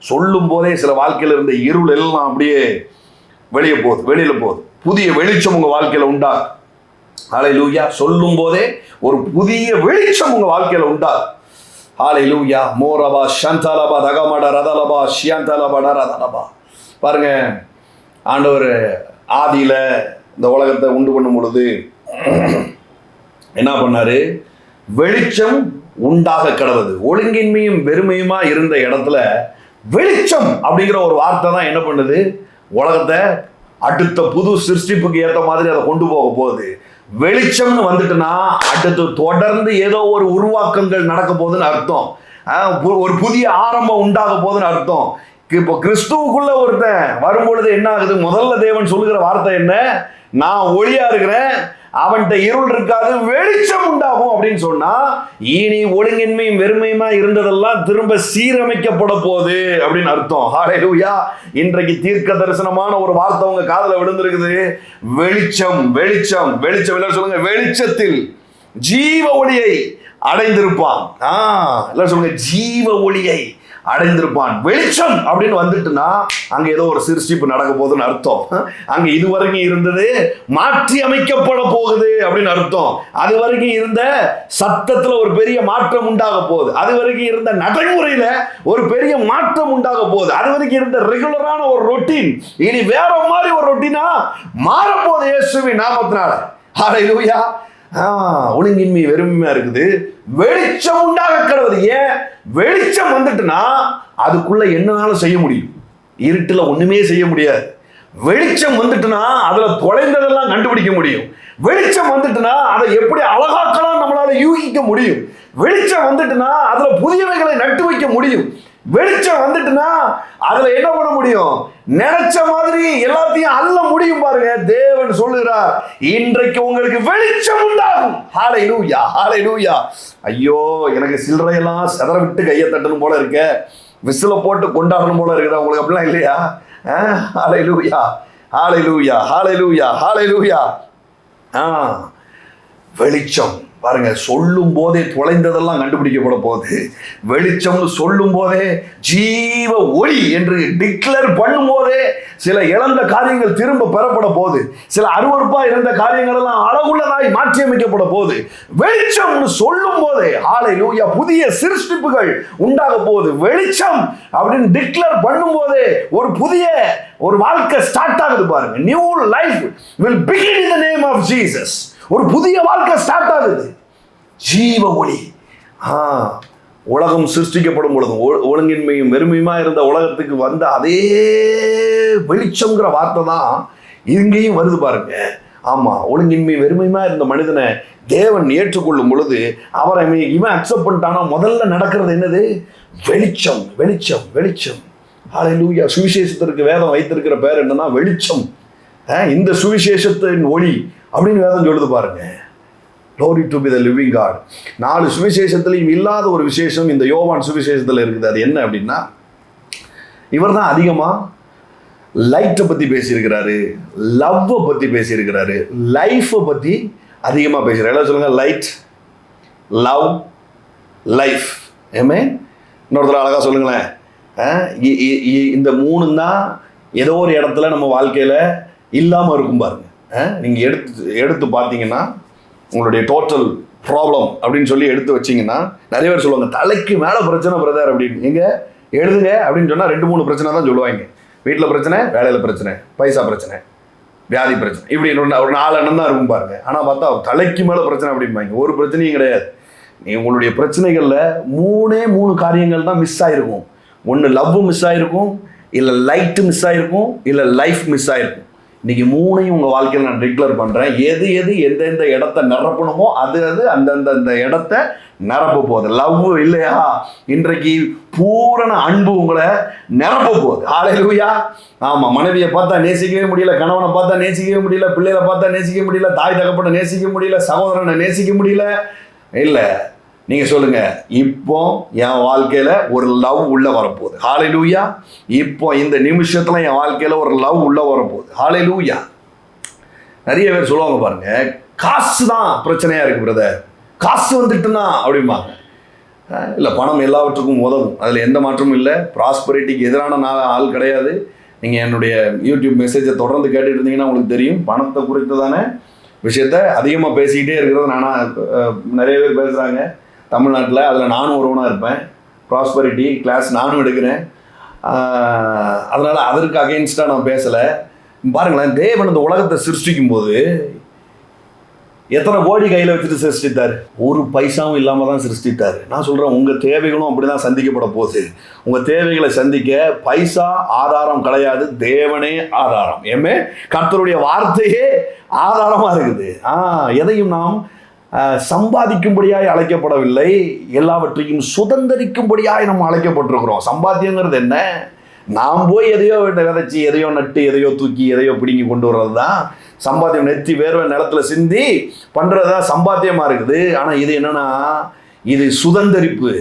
சொல்லும் போதே சில வாழ்க்கையில இருந்த இருள் எல்லாம் அப்படியே வெளியில போகுது. புதிய வெளிச்சம் உங்க வாழ்க்கையில உண்டா. ஹல்லேலூயா. சொல்லும் போதே ஒரு புதிய வெளிச்சம் உங்க வாழ்க்கையில உண்டா. ஹல்லேலூயா. மோரபா ஷந்தாலபா தகமட ரதலபா ஷியந்தலபா ரதலபா. பாருங்க, ஆண்டவர் ஆதியில இந்த உலகத்தை உண்டு பண்ணும் பொழுது என்ன பண்ணாரு, வெளிச்சம் உண்டாக கடவுது. ஒழுங்கின்மையும் வெறுமையுமா இருந்த இடத்துல வெளிச்சம் அப்படிங்கிற ஒரு வார்த்தை தான் என்ன பண்ணுது, உலகத்தை அடுத்த புது சிருஷ்டிப்புக்கு ஏற்ற மாதிரி அதை கொண்டு போக போகுது. வெளிச்சம்னு வந்துட்டுனா அடுத்து தொடர்ந்து ஏதோ ஒரு உருவாக்கங்கள் நடக்க போகுதுன்னு அர்த்தம். ஒரு புதிய ஆரம்பம் உண்டாக போகுதுன்னு அர்த்தம். இப்போ கிறிஸ்துவுக்குள்ள ஒருத்தன் வரும்பொழுது என்ன ஆகுது, முதல்ல தேவன் சொல்லுகிற வார்த்தை என்ன, நான் ஒளியா இருக்கிறேன், அவன்கிட்ட இருள் இருக்காது, வெளிச்சம் உண்டாகும் அப்படின்னு சொன்னா, இனி ஒழுங்கின்மையும் வெறுமையுமா இருந்ததெல்லாம் திரும்ப சீரமைக்கப்பட போகுது அப்படின்னு அர்த்தம். ஹல்லேலூயா. இன்றைக்கு தீர்க்க தரிசனமான ஒரு வார்த்தை உங்க காதுல விழுந்திருக்குது. வெளிச்சம் வெளிச்சம் வெளிச்சம். எல்லாரும் சொல்லுங்க, வெளிச்சத்தில் ஜீவ ஒளியை அடைந்திருப்பான். எல்லாரும் சொல்லுங்க, ஜீவ ஒளியை அடைந்திருப்பான். வெளிச்சம் அப்படின்னு வந்துட்டுனா அங்க ஏதோ ஒரு சிருஷ்டிப்பு நடக்க போகுதுன்னு அர்த்தம். அங்க இதுவரைக்கும் இருந்தது மாற்றி அமைக்கப்பட போகுது அப்படின்னு அர்த்தம். அது வரைக்கும் இருந்த சத்தத்துல ஒரு பெரிய மாற்றம் உண்டாக போகுது. அது வரைக்கும் இருந்த நடைமுறையில ஒரு பெரிய மாற்றம் உண்டாக போகுது. அது வரைக்கும் இருந்த ரெகுலரான ஒரு ரொட்டீன் இனி வேற மாதிரி ஒரு ரொட்டீனா மாறப்போகுது இயேசுவின் நாமத்தினால. ஹல்லேலூயா. ஒழுங்கின்மை வெறுமையா இருக்குது, வெளிச்சம் உண்டாக கடவுது. ஏன் வெளிச்சம் வந்துட்டுனா அதுக்குள்ள என்னனாலும் செய்ய முடியும், இருட்டுல ஒண்ணுமே செய்ய முடியாது. வெளிச்சம் வந்துட்டுனா அதுல தொலைந்ததெல்லாம் கண்டுபிடிக்க முடியும். வெளிச்சம் வந்துட்டுனா அதை எப்படி அழகாக்கலாம் நம்மளால யூகிக்க முடியும். வெளிச்சம் வந்துட்டுனா அதுல புதியவைகளை நட்டு வைக்க முடியும். வெளிச்சம் வந்துட்டுனா அதுல என்ன பண்ண முடியும், நினைச்ச மாதிரி எல்லாத்தையும் அள்ள முடியும். பாருங்க, தேவன் சொல்லுகிறார், இன்றைக்கு உங்களுக்கு வெளிச்சம் உண்டாகும். ஹல்லேலூயா, ஹல்லேலூயா. ஐயோ, எனக்கு சில்லறையெல்லாம் செதற விட்டு கையை தட்டணும் போல இருக்க, விசில போட்டு கொண்டாடணும் போல இருக்குதா உங்களுக்கு? அப்படிலாம் இல்லையா? ஹல்லேலூயா, ஹல்லேலூயா, ஹல்லேலூயா, ஹல்லேலூயா. வெளிச்சம் பாருங்க, சொல்லும் போதே தொலைந்ததெல்லாம் கண்டுபிடிக்கப்பட போகுது. வெளிச்சம்னு சொல்லும் போதே ஜீவ ஒளி என்று டிக்ளேர் பண்ணும் போதே சில இழந்த காரியங்கள் திரும்ப பெறப்பட போகுது. சில அருவருப்பா இருந்த காரியங்கள் எல்லாம் அழகுள்ளதாய் மாற்றி அமைக்கப்பட போகுது. வெளிச்சம்னு சொல்லும் போதே ஹல்லேலூயா, புதிய சிருஷ்டிப்புகள் உண்டாக போகுது. வெளிச்சம் அப்படின்னு டிக்ளேர் பண்ணும் போதே ஒரு வாழ்க்கை ஸ்டார்ட் ஆகுது. பாருங்க, new life will begin in the name of Jesus. ஒரு புதிய வாழ்க்கை ஸ்டார்ட் ஆகுது. ஜீவ ஒளி. உலகம் சிருஷ்டிக்கப்படும் பொழுது ஒழுங்கின்மையும் வெறுமையுமா இருந்த உலகத்துக்கு வந்த அதே வெளிச்சம்ங்கிற வார்த்தை தான் இங்கேயும் வருது பாருங்க. ஆமா, ஒழுங்கின்மை வெறுமையுமா இருந்த மனிதனை தேவன் ஏற்றுக்கொள்ளும் பொழுது அவரை இவன் அக்செப்ட் பண்ணிட்டானா முதல்ல நடக்கிறது என்னது? வெளிச்சம், வெளிச்சம், வெளிச்சம். ஹல்லேலூயா. சுவிசேஷத்திற்கு வேதம் வைத்திருக்கிற பேர் என்னன்னா வெளிச்சம். இந்த சுவிசேஷத்தின் ஒளி அப்படின்னு வேதம் சொல்லுது பாருங்க. Glory to be the living God. 4 சுவிசேஷத்திலையும் இல்லாத ஒரு விசேஷம் இந்த யோவான் சுவிசேஷத்தில் இருக்குது. அது என்ன அப்படின்னா, இவர் தான் அதிகமா லைட்டை பத்தி பேசியிருக்கிறாரு, லவ்வை பத்தி பேசியிருக்கிறாரு, லைஃபை பத்தி அதிகமா பேசுறாரு. எல்லாம் சொல்லுங்க, லைட், லவ், லைஃப். ஏமே இன்னொருத்தர் அழகா சொல்லுங்களேன். இந்த 3 தான் ஏதோ ஒரு இடத்துல நம்ம வாழ்க்கையில இல்லாம இருக்கும் பாருங்க. நீங்க எடுத்து பார்த்தீங்கன்னா உங்களுடைய டோட்டல் ப்ராப்ளம் அப்படின்னு சொல்லி எடுத்து வச்சிங்கன்னா நிறைய பேர் சொல்லுவாங்க, தலைக்கு மேலே பிரச்சனை பிரதர் அப்படின்னு. எங்க எழுதுங்க அப்படின்னு சொன்னால் 2-3 பிரச்சனை தான் சொல்லுவாங்க. வீட்டில் பிரச்சனை, வேலையில் பிரச்சனை, பைசா பிரச்சனை, வியாதி பிரச்சனை, இப்படி ஒரு 4 எண்ணம் தான் இருக்கும் பாருங்க. ஆனால் பார்த்தா தலைக்கு மேலே பிரச்சனை அப்படிம்பாங்க. ஒரு பிரச்சனையும் கிடையாது. உங்களுடைய பிரச்சனைகளில் 3 காரியங்கள் தான் மிஸ் ஆகிருக்கும். ஒன்று லவ் மிஸ் ஆகிருக்கும், இல்லை லைட்டு மிஸ் ஆகிருக்கும், இல்லை லைஃப் மிஸ் ஆகிருக்கும். இன்னைக்கு 3ஐயும் உங்கள் வாழ்க்கையில் நான் டிக்ளேர் பண்ணுறேன். எது எந்தெந்த இடத்த நிரப்பணுமோ அது அந்த இடத்த நிரப்ப போகுது. லவ் இல்லையா, இன்றைக்கு பூரண அன்பு உங்களை நிரப்ப போகுது. ஹல்லேலூயா. ஆமாம், மனைவியை பார்த்தா நேசிக்கவே முடியல, கணவனை பார்த்தா நேசிக்கவே முடியல, பிள்ளைகளை பார்த்தா நேசிக்க முடியல, தாய் தகப்பனை நேசிக்க முடியல, சகோதரனை நேசிக்க முடியல. இல்லை, நீங்கள் சொல்லுங்க, இப்போ என் வாழ்க்கையில் ஒரு லவ் உள்ள வரப்போகுது. ஹல்லேலூயா. இப்போ இந்த நிமிஷத்தில் என் வாழ்க்கையில் ஒரு லவ் உள்ள வரப்போகுது. ஹல்லேலூயா. நிறைய பேர் சொல்லுவாங்க பாருங்க, காசு தான் பிரச்சனையா இருக்கு பிரதர், காசு வந்துட்டுனா அப்படிம்பாங்க. இல்லை, பணம் எல்லாவற்றுக்கும் உதவும், அதில் எந்த மாற்றமும் இல்லை. ப்ராஸ்பரிட்டிக்கு எதிரான ஆள் கிடையாது. நீங்கள் என்னுடைய யூடியூப் மெசேஜை தொடர்ந்து கேட்டுட்டு இருந்தீங்கன்னா உங்களுக்கு தெரியும். பணத்தை குறித்ததான விஷயத்த அதிகமாக பேசிக்கிட்டே இருக்கிறது நிறைய பேர் பேசுகிறாங்க தமிழ்நாட்டில். அதில் நானும் ஒருவனாக இருப்பேன். ப்ராஸ்பரிட்டி கிளாஸ் நானும் எடுக்கிறேன். அதனால் அதற்கு அகெயின்ஸ்டாக நான் பேசலை. பாருங்களேன், தேவன் இந்த உலகத்தை சிருஷ்டிக்கும் போது எத்தனை கோடி கையில் வச்சுட்டு சிருஷ்டித்தார்? ஒரு பைசாவும் இல்லாமல் தான் சிருஷ்டித்தார். நான் சொல்கிறேன், உங்கள் தேவைகளும் அப்படி தான் சந்திக்கப்பட போகுது. உங்கள் தேவைகளை சந்திக்க பைசா ஆதாரம் கிடையாது, தேவனே ஆதாரம். ஏமே கர்த்தருடைய வார்த்தையே ஆதாரமாக இருக்குது. எதையும் நாம் சம்பாதிக்கும்படியாய் அழைக்கப்படவில்லை, எல்லாவற்றையும் சுதந்திரிக்கும்படியாய் நம்ம அழைக்கப்பட்டிருக்கிறோம். சம்பாத்தியங்கிறது என்ன? நாம் போய் எதையோ விதைச்சி, எதையோ நட்டு, எதையோ தூக்கி, எதையோ பிடுங்கி கொண்டு வர்றது தான் சம்பாத்தியம். நெத்தி வேர்வை நிலத்துல சிந்தி பண்ணுறது தான் சம்பாத்தியமாக இருக்குது. ஆனால் இது என்னன்னா, இது சுதந்திரிப்பு.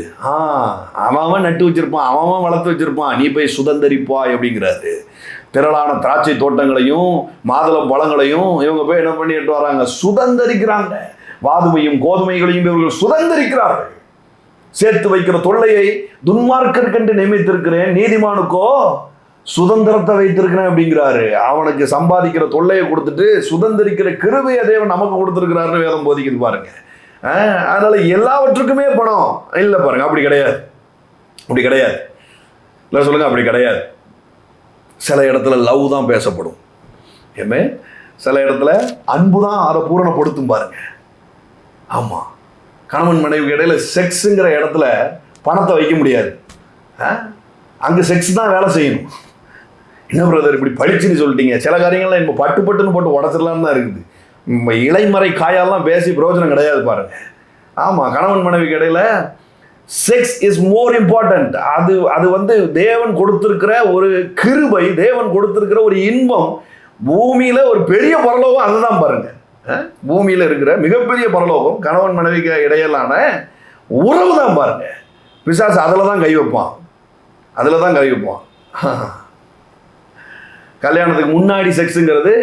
அவன் நட்டு வச்சிருப்பான், அவன் வளர்த்து வச்சிருப்பான், நீ போய் சுதந்திரிப்பாய் அப்படிங்கிறாரு. திரளான திராட்சை தோட்டங்களையும் மாதுளம் பழங்களையும் இவங்க போய் என்ன பண்ணிட்டு வராங்க? சுதந்திரிக்கிறாங்க. வாதுமையும் கோதுமைகளையும் இவர்கள் சுதந்திரிக்கிறார்கள். சேர்த்து வைக்கிற தொல்லையை துன்மார்க்கற்கென்று நியமித்திருக்கிறேன், நீதிமானுக்கோ சுதந்திரத்தை வைத்திருக்கிறேன் அப்படிங்கிறாரு. அவனுக்கு சம்பாதிக்கிற தொல்லையை கொடுத்துட்டு சுதந்திரிக்கிற கிருபையை தேவன் நமக்கு கொடுத்துருக்கிறாருன்னு வேதம் போதிக்குது பாருங்க. அதனால எல்லாவற்றுக்குமே பணம் இல்லை பாருங்க. அப்படி கிடையாது, அப்படி கிடையாது. இல்லை சொல்லுங்க, அப்படி கிடையாது. சில இடத்துல லவ் தான் பேசப்படும். ஏமே சில இடத்துல அன்பு தான் அதை பூரணப்படுத்தும் பாருங்க. ஆமாம், கணவன் மனைவிக்கு இடையில செக்ஸுங்கிற இடத்துல பணத்தை வைக்க முடியாது. அங்கே செக்ஸ் தான் வேலை செய்யணும். என்ன பிரதர் இப்படி பழிச்சுன்னு சொல்லிட்டீங்க? சில காரியங்கள்லாம் இப்போ பட்டுன்னு போட்டு உடச்சிடலான்னு தான் இருக்குது. இலைமறை காயெல்லாம் பேசி பிரயோஜனம் கிடையாது பாருங்க. ஆமாம், கணவன் மனைவிக்கு இடையில செக்ஸ் இஸ் மோர் இம்பார்ட்டன்ட். அது தேவன் கொடுத்திருக்கிற ஒரு கிருபை, தேவன் கொடுத்திருக்கிற ஒரு இன்பம். பூமியில ஒரு பெரிய பரலோகம் அதுதான் பாருங்க. பூமியில இருக்கிற மிகப்பெரிய பரலோகம் கணவன் மனைவிக்கு இடையிலான உறவு தான் பாருங்க. பிசாசு அதில் தான் கை வைப்பான், அதில் தான் கை வைப்பான். கல்யாணத்துக்கு முன்னாடி செக்ஸுங்கிறது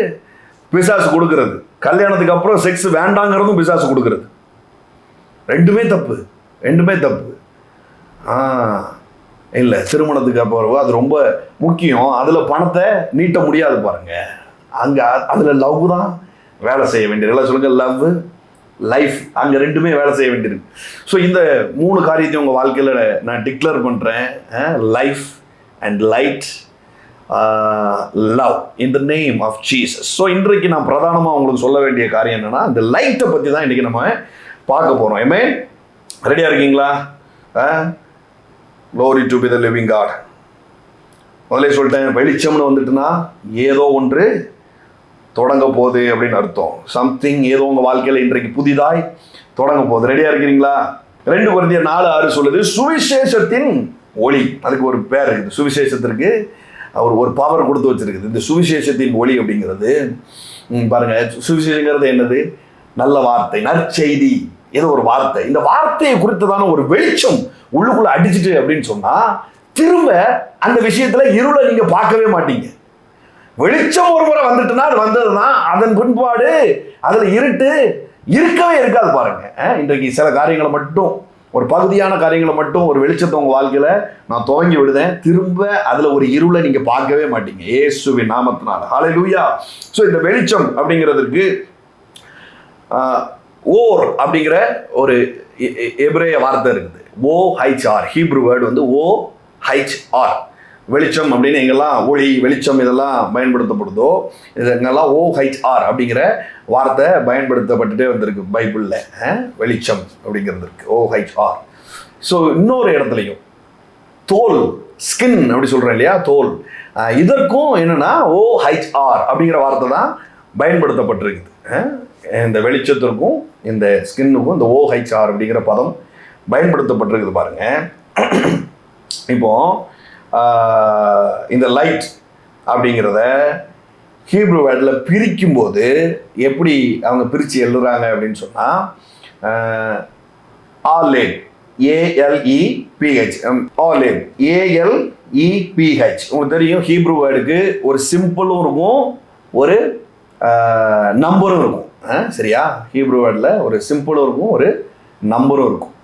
பிசாசு கொடுக்கறது, கல்யாணத்துக்கு அப்புறம் செக்ஸ் வேண்டாங்கிறதும் பிசாசு கொடுக்கறது. ரெண்டுமே தப்பு, ரெண்டுமே தப்பு. இல்லை, திருமணத்துக்கு அப்புறம் அது ரொம்ப முக்கியம். அதில் பணத்தை நீட்ட முடியாது பாருங்க. அங்கே அதில் லவ் தான் வேலை செய்ய வேண்டியது. எல்லாம் சொல்லுங்கள், லவ், லைஃப், அங்கே ரெண்டுமே வேலை செய்ய வேண்டியிருக்கு. ஸோ இந்த 3 காரியத்தையும் உங்கள் வாழ்க்கையில் நான் டிக்ளேர் பண்ணுறேன். Life and light, love in the name of Jesus. So இன்றைக்கு நான் பிரதானமாக உங்களுக்கு சொல்ல வேண்டிய காரியம் என்னென்னா, இந்த லைட்டை பற்றி தான் இன்றைக்கி நம்ம பார்க்க போகிறோம். ஆமென். ரெடியாக இருக்கீங்களா? Glory to be the living God. முதலே சொல்லிட்டேன், வெளிச்சம்னு வந்துட்டுனா ஏதோ ஒன்று தொடங்க போகுது அப்படின்னு அர்த்தம். சம்திங், ஏதோ உங்கள் வாழ்க்கையில் இன்றைக்கு புதிதாய் தொடங்க போகுது. ரெடியாக இருக்கிறீங்களா? 2 Corinthians 4:6 சொல்லுது, சுவிசேஷத்தின் ஒளி. அதுக்கு ஒரு பேர் இருக்குது. சுவிசேஷத்திற்கு அவர் ஒரு பவர் கொடுத்து வச்சிருக்குது. இந்த சுவிசேஷத்தின் ஒளி அப்படிங்கிறது பாருங்க, சுவிசேஷங்கிறது என்னது? நல்ல வார்த்தை, நற்செய்தி, ஏதோ ஒரு வார்த்தை. இந்த வார்த்தையை குறித்ததான ஒரு வெளிச்சம் உள்ளுக்குள்ள அடிச்சுட்டு அப்படின்னு சொன்னா, திரும்ப அந்த விஷயத்துல இருளை நீங்க பார்க்கவே மாட்டீங்க. வெளிச்சம் ஒரு முறை வந்துட்டுனா அது வந்ததுதான், அதன் பின்பாடு அதுல இருட்டு இருக்கவே இருக்காது பாருங்க. இன்றைக்கு சில காரியங்களை மட்டும், ஒரு பகுதியான காரியங்களை மட்டும், ஒரு வெளிச்சத்தை உங்க வாழ்க்கையில நான் துவங்கி விடுதேன், திரும்ப அதுல ஒரு இருளை நீங்க பார்க்கவே மாட்டீங்க, இயேசுவின் நாமத்தினால. ஹல்லேலூயா. ஸோ இந்த வெளிச்சம் அப்படிங்கிறதுக்கு ஓர் அப்படிங்கிற ஒரு எபிரேய வார்த்தை இருக்குது. OHR, ஹீப்ரு வேர்டு வந்து OHR. வெளிச்சம் அப்படின்னு எங்கெல்லாம் ஒளி, வெளிச்சம் இதெல்லாம் பயன்படுத்தப்படுதோ, இதெல்லாம் OHR அப்படிங்கிற வார்த்தை பயன்படுத்தப்பட்டுட்டே வந்திருக்கு பைபிளில். வெளிச்சம் அப்படிங்கிறது இருக்கு, OHR. ஸோ இன்னொரு இடத்துலையும் தோல், ஸ்கின் அப்படி சொல்கிறேன் இல்லையா, தோல், இதற்கும் என்னென்னா OHR அப்படிங்கிற வார்த்தை தான் பயன்படுத்தப்பட்டிருக்குது. இந்த வெளிச்சத்திற்கும் இந்த ஸ்கின்னுக்கும் இந்த OHR அப்படிங்கிற பதம் பயன்படுத்தப்பட்டிருக்குது பாருங்க. இப்போ இந்த லைட் அப்படிங்கிறத ஹீப்ரு வேர்டில் பிரிக்கும் போது எப்படி அவங்க பிரித்து எழுதுறாங்க அப்படின்னு சொன்னால், ஆலேப், ALEPH, ஆலேப், ALEPH. உங்களுக்கு தெரியும், ஹீப்ரு வேர்டுக்கு ஒரு சிம்பிளும் இருக்கும், ஒரு நம்பரும் இருக்கும். சரியா? ஹீப்ரு வேர்டில் ஒரு சிம்பிளும் இருக்கும், ஒரு நம்பரும் இருக்கும்.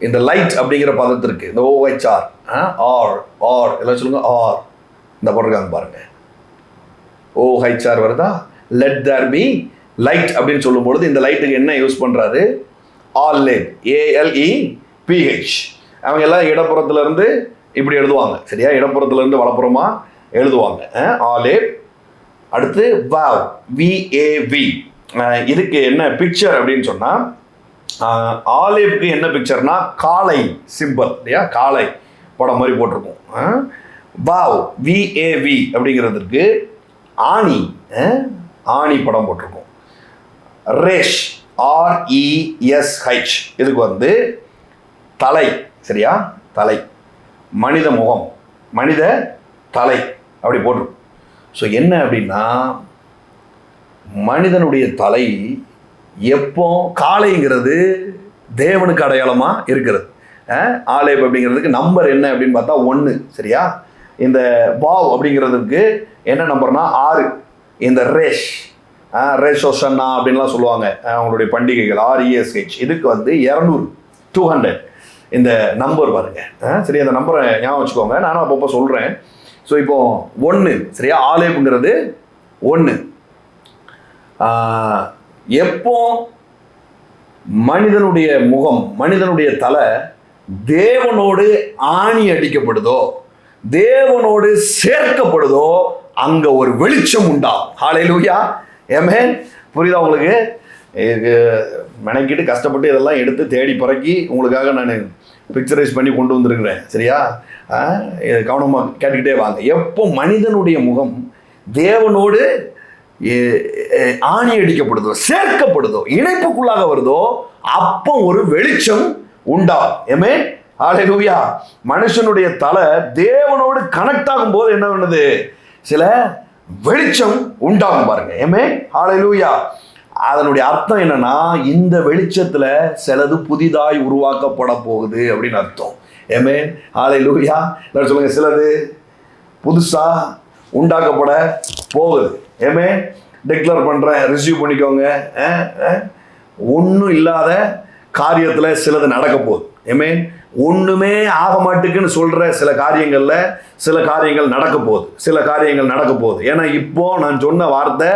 இந்த லைட் அப்படிங்கிற பதத்திற்கு இந்த OHR, ஆர் எல்லாம் சொல்லுங்க, ஆர் இந்த போட்டிருக்காங்க பாருங்க. OHR வருதா? லெட் தேர் பி லைட் அப்படின்னு சொல்லும் பொழுது இந்த லைட்டுக்கு என்ன யூஸ் பண்றாரு? ஆலேப், ALEPH. அவங்க எல்லாம் இடப்புறத்துல இருந்து இப்படி எழுதுவாங்க. சரியா? இடப்புறத்துல இருந்து வலப்புறமா எழுதுவாங்க. ஆலேப். அடுத்து வாவ், VAV. இதுக்கு என்ன பிக்சர் அப்படின்னு சொன்னா, ஆலேப்க்கு என்ன பிக்சர்னா காளை சிம்பல் இல்லையா, காளை படம் மாதிரி போட்டிருக்கும். வாவ், VAV அப்படிங்கிறதுக்கு ஆணி, ஆணி படம் போட்டிருக்கும். ரேஷ், RESH, இதுக்கு வந்து தலை. சரியா? தலை, மனித முகம், மனித தலை அப்படி போட்டிருக்கும். ஸோ என்ன அப்படின்னா, மனிதனுடைய தலை எப்போ, காளைங்கிறது தேவனுக்கு அடையாளமாக இருக்கிறது. ஆலேப் அப்படிங்கிறதுக்கு நம்பர் என்ன அப்படின்னு பார்த்தா 1. சரியா? இந்த வாவ் அப்படிங்கிறதுக்கு என்ன நம்பர்னா 6. இந்த ரேஷ், ரேஷோஷன்னா அப்படின்லாம் சொல்லுவாங்க அவங்களுடைய பண்டிகைகள், RESH, இதுக்கு வந்து 200 இந்த நம்பர் பாருங்க. சரி, அந்த நம்பரை ஞாபகம் வச்சுக்கோங்க, நானும் அப்பப்போ சொல்கிறேன். ஸோ இப்போ 1, சரியா? ஆலேப்புங்கிறது 1. எப்போ மனிதனுடைய முகம், மனிதனுடைய தலை தேவனோடு ஆணி அடிக்கப்படுதோ, தேவனோடு சேர்க்கப்படுதோ, அங்க ஒரு வெளிச்சம் உண்டாகும். ஹல்லேலூயா. ஆமென். புரியுதா உங்களுக்கு? மெனக்கிட்டு கஷ்டப்பட்டு இதெல்லாம் எடுத்து தேடி பறக்கி உங்களுக்காக நான் பிக்சரைஸ் பண்ணி கொண்டு வந்திருக்கிறேன். சரியா? கவனமாக கேட்டுக்கிட்டே வாங்க. எப்போ மனிதனுடைய முகம் தேவனோடு ஆணி அடிக்கப்படுதோ, சேர்க்கப்படுதோ, இணைப்புக்குள்ளாக வருதோ, அப்போ ஒரு வெளிச்சம் உண்டாகும். ஆமென். ஹல்லேலூயா. மனுஷனுடைய தலை தேவனோடு கனெக்ட் ஆகும் போது என்ன பண்ணுது? சில வெளிச்சம் உண்டாகும் பாருங்க. ஆமென். ஹல்லேலூயா. அதனுடைய அர்த்தம் என்னன்னா, இந்த வெளிச்சத்துல சிலது புதிதாய் உருவாக்கப்பட போகுது அப்படின்னு அர்த்தம். ஆமென். ஹல்லேலூயா. எல்லாரும் சொல்லுங்க, சிலது புதுசா உண்டாக்கப்பட போகுது. ஆமென். டிக்ளேர் பண்றேன், ரிசீவ் பண்ணிக்கோங்க. ஒன்றும் இல்லாத காரியத்தில் சிலது நடக்க போகுது. ஆமென். ஒன்றுமே ஆக மாட்டுக்குன்னு சொல்கிற சில காரியங்கள் நடக்க போகுது. ஏன்னா இப்போ நான் சொன்ன வார்த்தை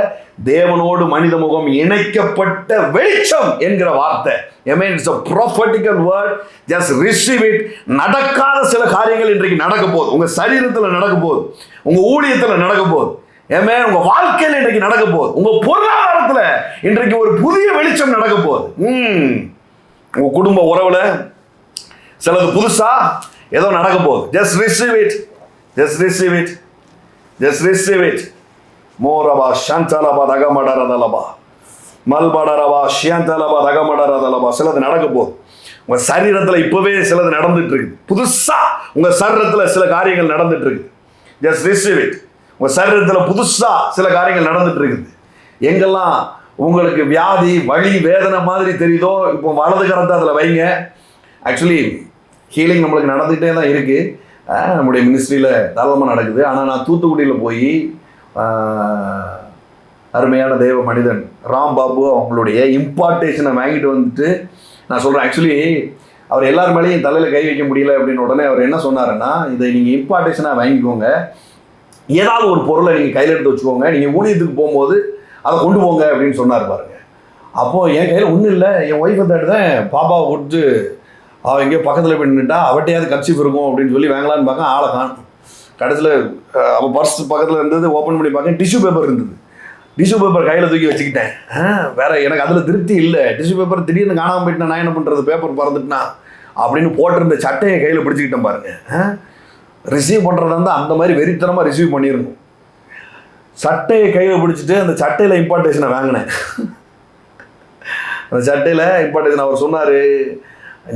தேவனோடு மனித முகம் இணைக்கப்பட்ட வெளிச்சம் என்கிற வார்த்தை. Amen. It's a prophetical word. just receive it. நடக்காத சில காரியங்கள் இன்றைக்கு நடக்க போகுது. உங்க சரீரத்தில் நடக்க போகுது, உங்க ஊழியத்தில் நடக்க போகுது, ஆமென், உங்க வாழ்க்கையில் இன்றைக்கு நடக்க போகுது, உங்க பொருளாதாரத்தில் இன்றைக்கு ஒரு புதிய வெளிச்சம் நடக்க போகுது. உங்க குடும்ப உறவுல சிலது புதுசா ஏதோ நடக்க போகுது. just receive it. மோரபா ஷாந்தலபா தகமடரதலபா மல்படரபா ஷியந்தலபா தகமடரதலபா. சிலது நடக்க போகுது. உங்க சரீரத்தில் இப்பவே சிலது நடந்துட்டு இருக்குது. புதுசா உங்க சரீரத்தில் சில காரியங்கள் நடந்துட்டு இருக்குது. just receive it. உங்க சரீரத்தில் புதுசா சில காரியங்கள் நடந்துட்டு இருக்குது. எங்கெல்லாம் உங்களுக்கு வியாதி வலி வேதனை மாதிரி தெரியுதோ இப்போ வலது கரத்தை அதில் வைங்க. ஆக்சுவலி ஹீலிங் நம்மளுக்கு நடந்துகிட்டே தான் இருக்குது. நம்முடைய மினிஸ்ட்ரியில் தாராளமாக நடக்குது. ஆனால் நான் தூத்துக்குடியில் போய் அருமையான தேவ மனிதன் ராம்பாபு அவங்களுடைய இம்பார்ட்டேஷனை வாங்கிட்டு வந்துட்டு நான் சொல்கிறேன். ஆக்சுவலி அவர் எல்லார் மேலேயும் தலையில் கை வைக்க முடியல அப்படின்னு உடனே அவர் என்ன சொன்னாருன்னா, இதை நீங்கள் இம்பார்ட்டேஷனாக வாங்கிக்கோங்க, ஏதாவது ஒரு பொருளை நீங்கள் கையில் எடுத்து வச்சுக்கோங்க, நீங்கள் ஊழியத்துக்கு போகும்போது அதை கொண்டு போங்க அப்படின்னு சொன்னார் பாருங்க. அப்போது என் கையில் ஒன்றும் இல்லை, என் ஒய்ஃபை தேடுதான் பாப்பாவை கொடுத்து அவள் எங்கேயோ பக்கத்தில் போய் நின்றுட்டா, அவட்டையாவது கர்ச்சீஃப் இருக்கும் அப்படின்னு சொல்லி வாங்கலான்னு பார்க்க ஆளை காணும். கடைசியில் அவள் பர்ஸ் பக்கத்தில் இருந்தது, ஓப்பன் பண்ணி பார்க்க டிஷ்யூ பேப்பர் இருந்தது. டிஷ்யூ பேப்பர் கையில் தூக்கி வச்சுக்கிட்டேன். வேற எனக்கு அதில் திருப்தி இல்லை. டிஷ்யூ பேப்பர் திடீர்னு காணாமல் போயிட்டு நான் என்ன பண்ணுறது, பேப்பர் பறந்துட்டுனா அப்படின்னு போட்டிருந்த சட்டையை கையில் பிடிச்சிக்கிட்டேன் பாருங்க. ரிசீவ் பண்ணுறதா இருந்தால் அந்த மாதிரி வெறித்தனமாக ரிசீவ் பண்ணிடணும். சட்டையை கையில் பிடிச்சிட்டு அந்த சட்டையில் இம்பார்ட்டேஷனை வாங்கினேன். அந்த சட்டையில் இம்பார்ட்டேஷன் அவர் சொன்னார்,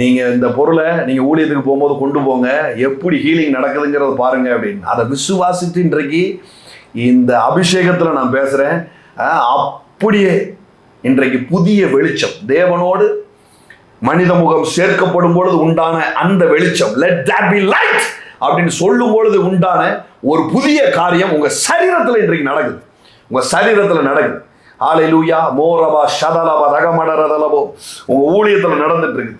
நீங்கள் இந்த பொருளை நீங்கள் ஊழியத்துக்கு போகும்போது கொண்டு போங்க, எப்படி ஹீலிங் நடக்குதுங்கிறத பாருங்கள் அப்படின்னு. அதை விசுவாசித்து இன்றைக்கு இந்த அபிஷேகத்தில் நான் பேசுகிறேன். அப்படியே இன்றைக்கு புதிய வெளிச்சம், தேவனோடு மனித முகம் சேர்க்கப்படும் பொழுது உண்டான அந்த வெளிச்சம், let that be light அப்படின்னு சொல்லும் பொழுது உண்டான ஒரு புதிய காரியம் உங்கள் சரீரத்தில் இன்றைக்கு நடக்குது. உங்கள் சரீரத்தில் நடக்குது. ஹல்லேலூயா. மோரபா ஷதலபா ரகமடரதலபோ உங்கள் ஊழியத்தில் நடந்துட்டு இருக்குது.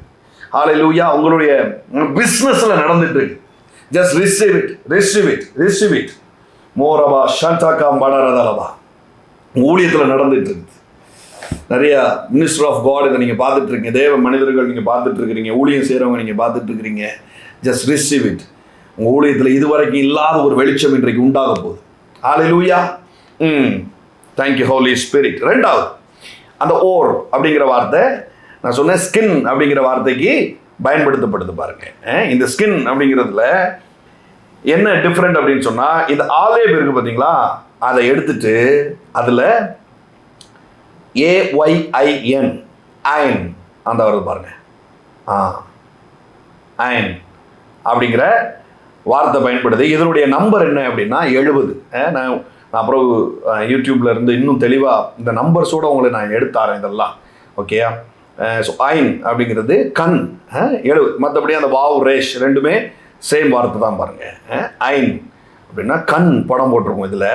ஹல்லேலூயா. உங்களுடைய பிஸ்னஸில் நடந்துட்டு இருக்கு. Just receive it. மோரபா ஷண்டகா மடரதலபா ஊழியத்தில் நடந்துட்டு இருக்குது. நிறைய மினிஸ்டர் ஆஃப் காட் இதை நீங்கள் பார்த்துட்டு இருக்கீங்க, தேவ மனிதர்கள் நீங்கள் பார்த்துட்டு இருக்கிறீங்க, ஊழியம் செய்கிறவங்க நீங்கள் பார்த்துட்டு இருக்கிறீங்க. Just receive it. உங்கள் ஊழியத்தில் இதுவரைக்கும் இல்லாத ஒரு வெளிச்சம் இன்றைக்கு உண்டாக போகுது. ஹல்லேலூயா. Thank you holy spirit. ரெண்டாவது, அந்த ஓர் அப்படிங்கிற வார்த்தை நான் சொன்னேன் ஸ்கின் அப்படிங்கிற வார்த்தைக்கு பயன்படுத்தப்படுது பாருங்க. இந்த ஸ்கின் அப்படிங்கிறதுல என்ன டிஃப்ரெண்ட் அப்படின்னு சொன்னால், இந்த ஆலேப் இருக்கு பார்த்தீங்களா, அதை எடுத்துட்டு அதில் AYIN அயன் அந்த வருது பாருங்க. அயன் அப்படிங்கிற வார்த்தை பயன்படுது. இதனுடைய நம்பர் என்ன அப்படின்னா 70. நான் அப்புறம் யூடியூப்ல இருந்து இன்னும் தெளிவாக இந்த நம்பர்ஸோடு உங்களை நான் எடுத்தாரேன் இதெல்லாம். ஓகேயா? ஸோ அயன் அப்படிங்கிறது கண் 70. மற்றபடி அந்த வாவ் ரேஷ் ரெண்டுமே சேம் வார்த்தை தான் பாருங்க. அயன் அப்படின்னா கண் படம் போட்டிருக்கோம். இதில்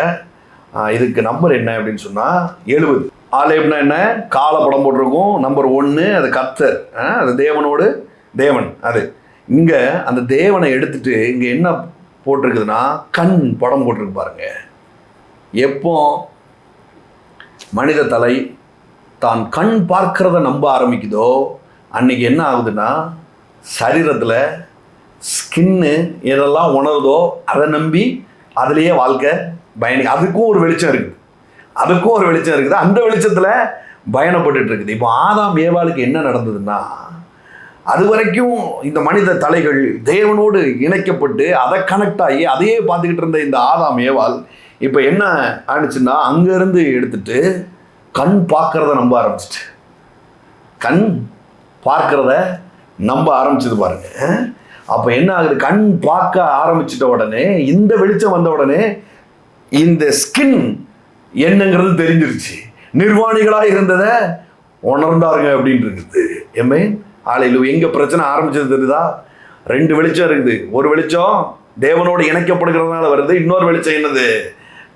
இதுக்கு நம்பர் என்ன அப்படின்னு சொன்னால் 70. ஆலேப்னா என்ன, காலை படம் போட்டிருக்கும். நம்பர் 1 அது கர்த்தர், அது தேவனோடு தேவன். அது இங்கே அந்த தேவனை எடுத்துட்டு இங்கே என்ன போட்டிருக்குதுன்னா கண் படம் போட்டிருக்கு பாருங்க. எப்போ மனித தலை தான் கண் பார்க்கிறத நம்ப ஆரம்பிக்குதோ அன்னைக்கு என்ன ஆகுதுன்னா சரீரத்தில் ஸ்கின்னு எதெல்லாம் உணருதோ அதை நம்பி அதுலேயே வாழ்க்கை அதுக்கும் ஒரு வெளிச்சம் இருக்குது. அந்த வெளிச்சத்தில் பயணப்பட்டு இருக்குது. இப்போ ஆதாம் ஏவாளுக்கு என்ன நடந்ததுன்னா, அது வரைக்கும் இந்த மனித தலைகள் தேவனோடு இணைக்கப்பட்டு அதை கனெக்ட் ஆகி அதையே பார்த்துக்கிட்டு இருந்த இந்த ஆதாம் ஏவாள் இப்போ என்ன ஆனிச்சுன்னா, அங்கேருந்து எடுத்துட்டு கண் பார்க்கறத நம்ப ஆரம்பிச்சது பாருங்க. அப்போ என்ன ஆகுது, கண் பார்க்க ஆரம்பிச்சிட்ட உடனே இந்த வெளிச்சம் வந்த உடனே இந்த ஸ்கின் என்னங்கிறது தெரிஞ்சிருச்சு. நிர்வாணிகளாக இருந்ததை உணர்ந்தாருங்க அப்படின்னு இருக்குது. ஏமே ஆலையில் எங்கே பிரச்சனை ஆரம்பிச்சது தெரியுதா? 2 வெளிச்சம் இருக்குது. ஒரு வெளிச்சம் தேவனோடு இணைக்கப்படுகிறதுனால வருது. இன்னொரு வெளிச்சம் என்னது,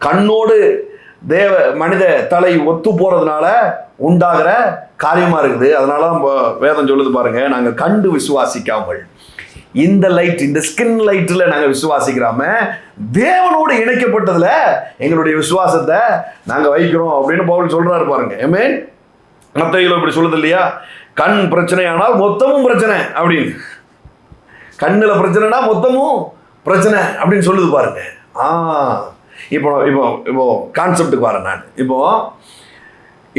கண்ணோடு மனித தலை ஒத்து போறதுனால உண்டாகிற காரியமா இருக்குது. அதனால வேதம் சொல்லுது பாருங்க, நாங்க கண்டு விசுவாசிக்காமல் இந்த லைட், இந்த ஸ்கின் லைட்ல நாங்க விசுவாசிக்கிறாம தேவனோடு இணைக்கப்பட்டதுல எங்களுடைய விசுவாசத்தை நாங்க வைக்கிறோம் அப்படின்னு பவுல் சொல்றாரு பாருங்க. ஆமென். மத்தேயுல இப்படி சொல்லுது இல்லையா, கண் பிரச்சனை ஆனால் மொத்தமும் பிரச்சனை அப்படின்னு. கண்ணுல பிரச்சனைனா மொத்தமும் பிரச்சனை அப்படின்னு சொல்லுது பாருங்க. இப்போ இப்போ இப்போ கான்செப்டுக்கு வரேன் நான். இப்போ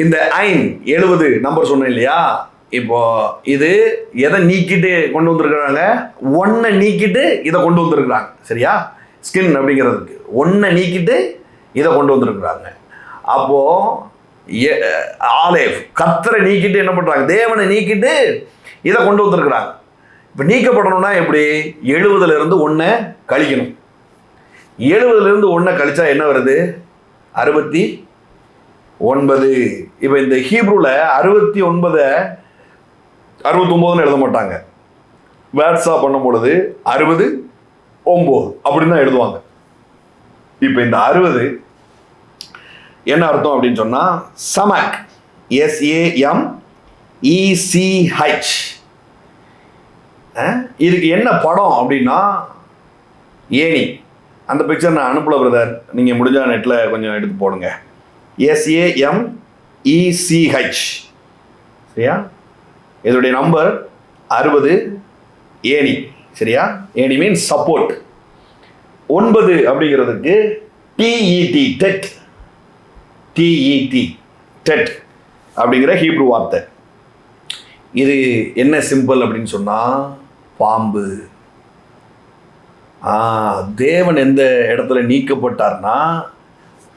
இந்த 70 நம்பர் சொன்னேன் இல்லையா, இப்போ இது எதை நீக்கிட்டு கொண்டு வந்திருக்கிறாங்க, ஒன்றை நீக்கிட்டு இதை கொண்டு வந்திருக்கிறாங்க. சரியா, ஸ்கின் அப்படிங்கிறதுக்கு ஒன்றை நீக்கிட்டு இதை கொண்டு வந்திருக்கிறாங்க. அப்போ ஆலேவ் கர்த்தரை நீக்கிட்டு என்ன பண்றாங்க, தேவனை நீக்கிட்டு இதை கொண்டு வந்திருக்கிறாங்க. இப்போ நீக்கப்படணும்னா எப்படி, 70ல இருந்து 1 கழிக்கணும். 70ல இருந்து 1 கழிச்சா என்ன வருது, 69. இப்போ இந்த ஹீப்ரூல 69 69ன்னு எழுத மாட்டாங்க. வேர்ட்ஸா பண்ணும் பொழுது 60 9 அப்படின்னு தான் எழுதுவாங்க. இப்போ இந்த 60 என்ன அர்த்தம் அப்படின்னு சொன்னா, சமக், SAMECH. இதுக்கு என்ன படம் அப்படின்னா ஏணி. அந்த பிக்சர் நான் அனுப்பல பிரதர், நீங்கள் முடிஞ்சா நெட்டில் கொஞ்சம் எடுத்து போடுங்க. SAMECH. சரியா, இதோடைய நம்பர் 60 ஏணி. சரியா, ஏணி மீன்ஸ் சப்போர்ட். 9 அப்படிங்கிறதுக்கு TET டெட் அப்படிங்கிற ஹீப்ரு வார்த்தை. இது என்ன சிம்பிள் அப்படின்னு சொன்னா, பாம்பு. தேவன் எந்த இடத்துல நீக்கப்பட்டார்னா,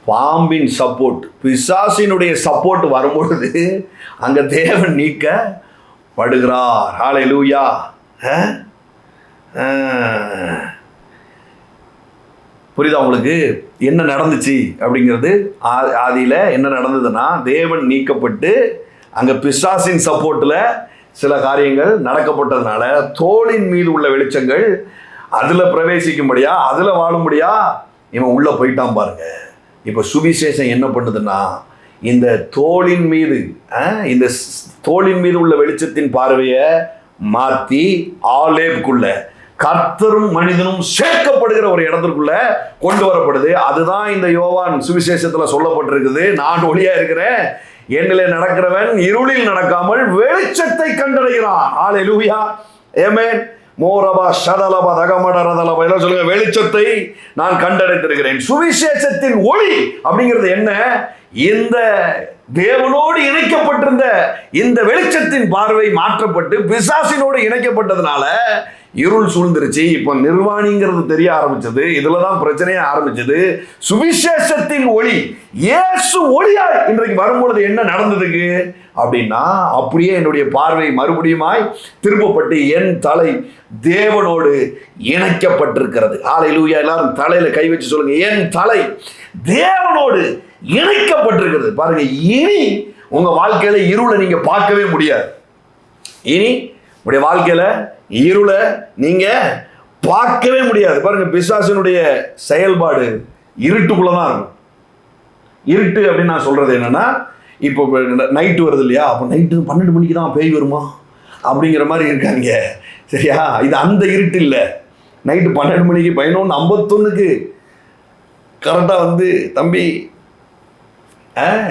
பாம்பின் சப்போர்ட், பிசாசினுடைய சப்போர்ட் வரும்பொழுது அங்க தேவன் நீக்கப்படுகிறார். ஹல்லேலூயா. புரியுதா உங்களுக்கு என்ன நடந்துச்சு அப்படிங்கிறது? ஆதியில என்ன நடந்ததுன்னா, தேவன் நீக்கப்பட்டு அங்க பிசாசின் சப்போர்ட்ல சில காரியங்கள் நடக்கப்பட்டதுனால தோளின் மீது உள்ள வெளிச்சங்கள் அதுல பிரவேசிக்கும்படியா, அதுல வாழும்படியா இவன் உள்ள போயிட்டான் பாருங்க. இப்ப சுவிசேஷம் என்ன பண்ணுதுன்னா, இந்த தோளின் மீது இந்த தோளின் மீது உள்ள வெளிச்சத்தின் பார்வையை மாத்தி ஆலேப்குள்ள கர்த்தரும் மனிதனும் சேர்க்கப்படுகிற ஒரு இடத்திற்குள்ள கொண்டு வரப்படுது. அதுதான் இந்த யோவான் சுவிசேஷத்துல சொல்லப்பட்டிருக்குது. நான் ஒளியா இருக்கிறேன், என்னிலே நடக்கிறவன் இருளில் நடக்காமல் வெளிச்சத்தை கண்டடைகிறான். ஹல்லேலூயா. ஆமென். மோரபா ஷதலபா தகமடரதலபா எல்லாம் சொல்லுங்க, வெளிச்சத்தை நான் கண்டடைந்திருக்கிறேன். சுவிசேஷத்தின் ஒளி அப்படிங்கிறது என்ன? இந்த தேவனோடு இணைக்கப்பட்டிருந்த இந்த வெளிச்சத்தின் பார்வை மாற்றப்பட்டு பிசாசினோடு இணைக்கப்பட்டதுனால இருள் சூழ்ந்துருச்சு. இப்போ நிர்வாணிங்கிறது தெரிய ஆரம்பிச்சது. இதுலதான் பிரச்சனையே ஆரம்பிச்சது. சுவிசேஷத்தின் ஒளி, இயேசு ஒளியாய் இன்றைக்கு வரும்பொழுது என்ன நடந்ததுக்கு அப்படின்னா, அப்படியே என்னுடைய பார்வை மறுபடியுமாய் திருப்பப்பட்டு என் தலை தேவனோடு இணைக்கப்பட்டிருக்கிறது. ஹல்லேலூயா. எல்லாரும் தலையில கை வச்சு சொல்லுங்க, என் தலை தேவனோடு இணைக்கப்பட்டிருக்கிறது. பாருங்க, இனி உங்க வாழ்க்கையில இருளை நீங்க பார்க்கவே முடியாது. இனி உங்களுடைய வாழ்க்கையில இருளை நீங்க பார்க்கவே முடியாது. பாருங்க, பிசாசினுடைய செயல்பாடு இருட்டுக்குள்ளதான் இருக்கும். இருட்டு அப்படின்னு நான் சொல்றது என்னன்னா, இப்போ நைட்டு வருது இல்லையா, அப்போ நைட்டு 12 மணிக்கு தான் பேய் வருமா அப்படிங்கிற மாதிரி இருக்காங்க. சரியா, இது அந்த இருட்டு இல்லை. நைட்டு 12 மணிக்கு 11:51 கரெக்டாக வந்து, தம்பி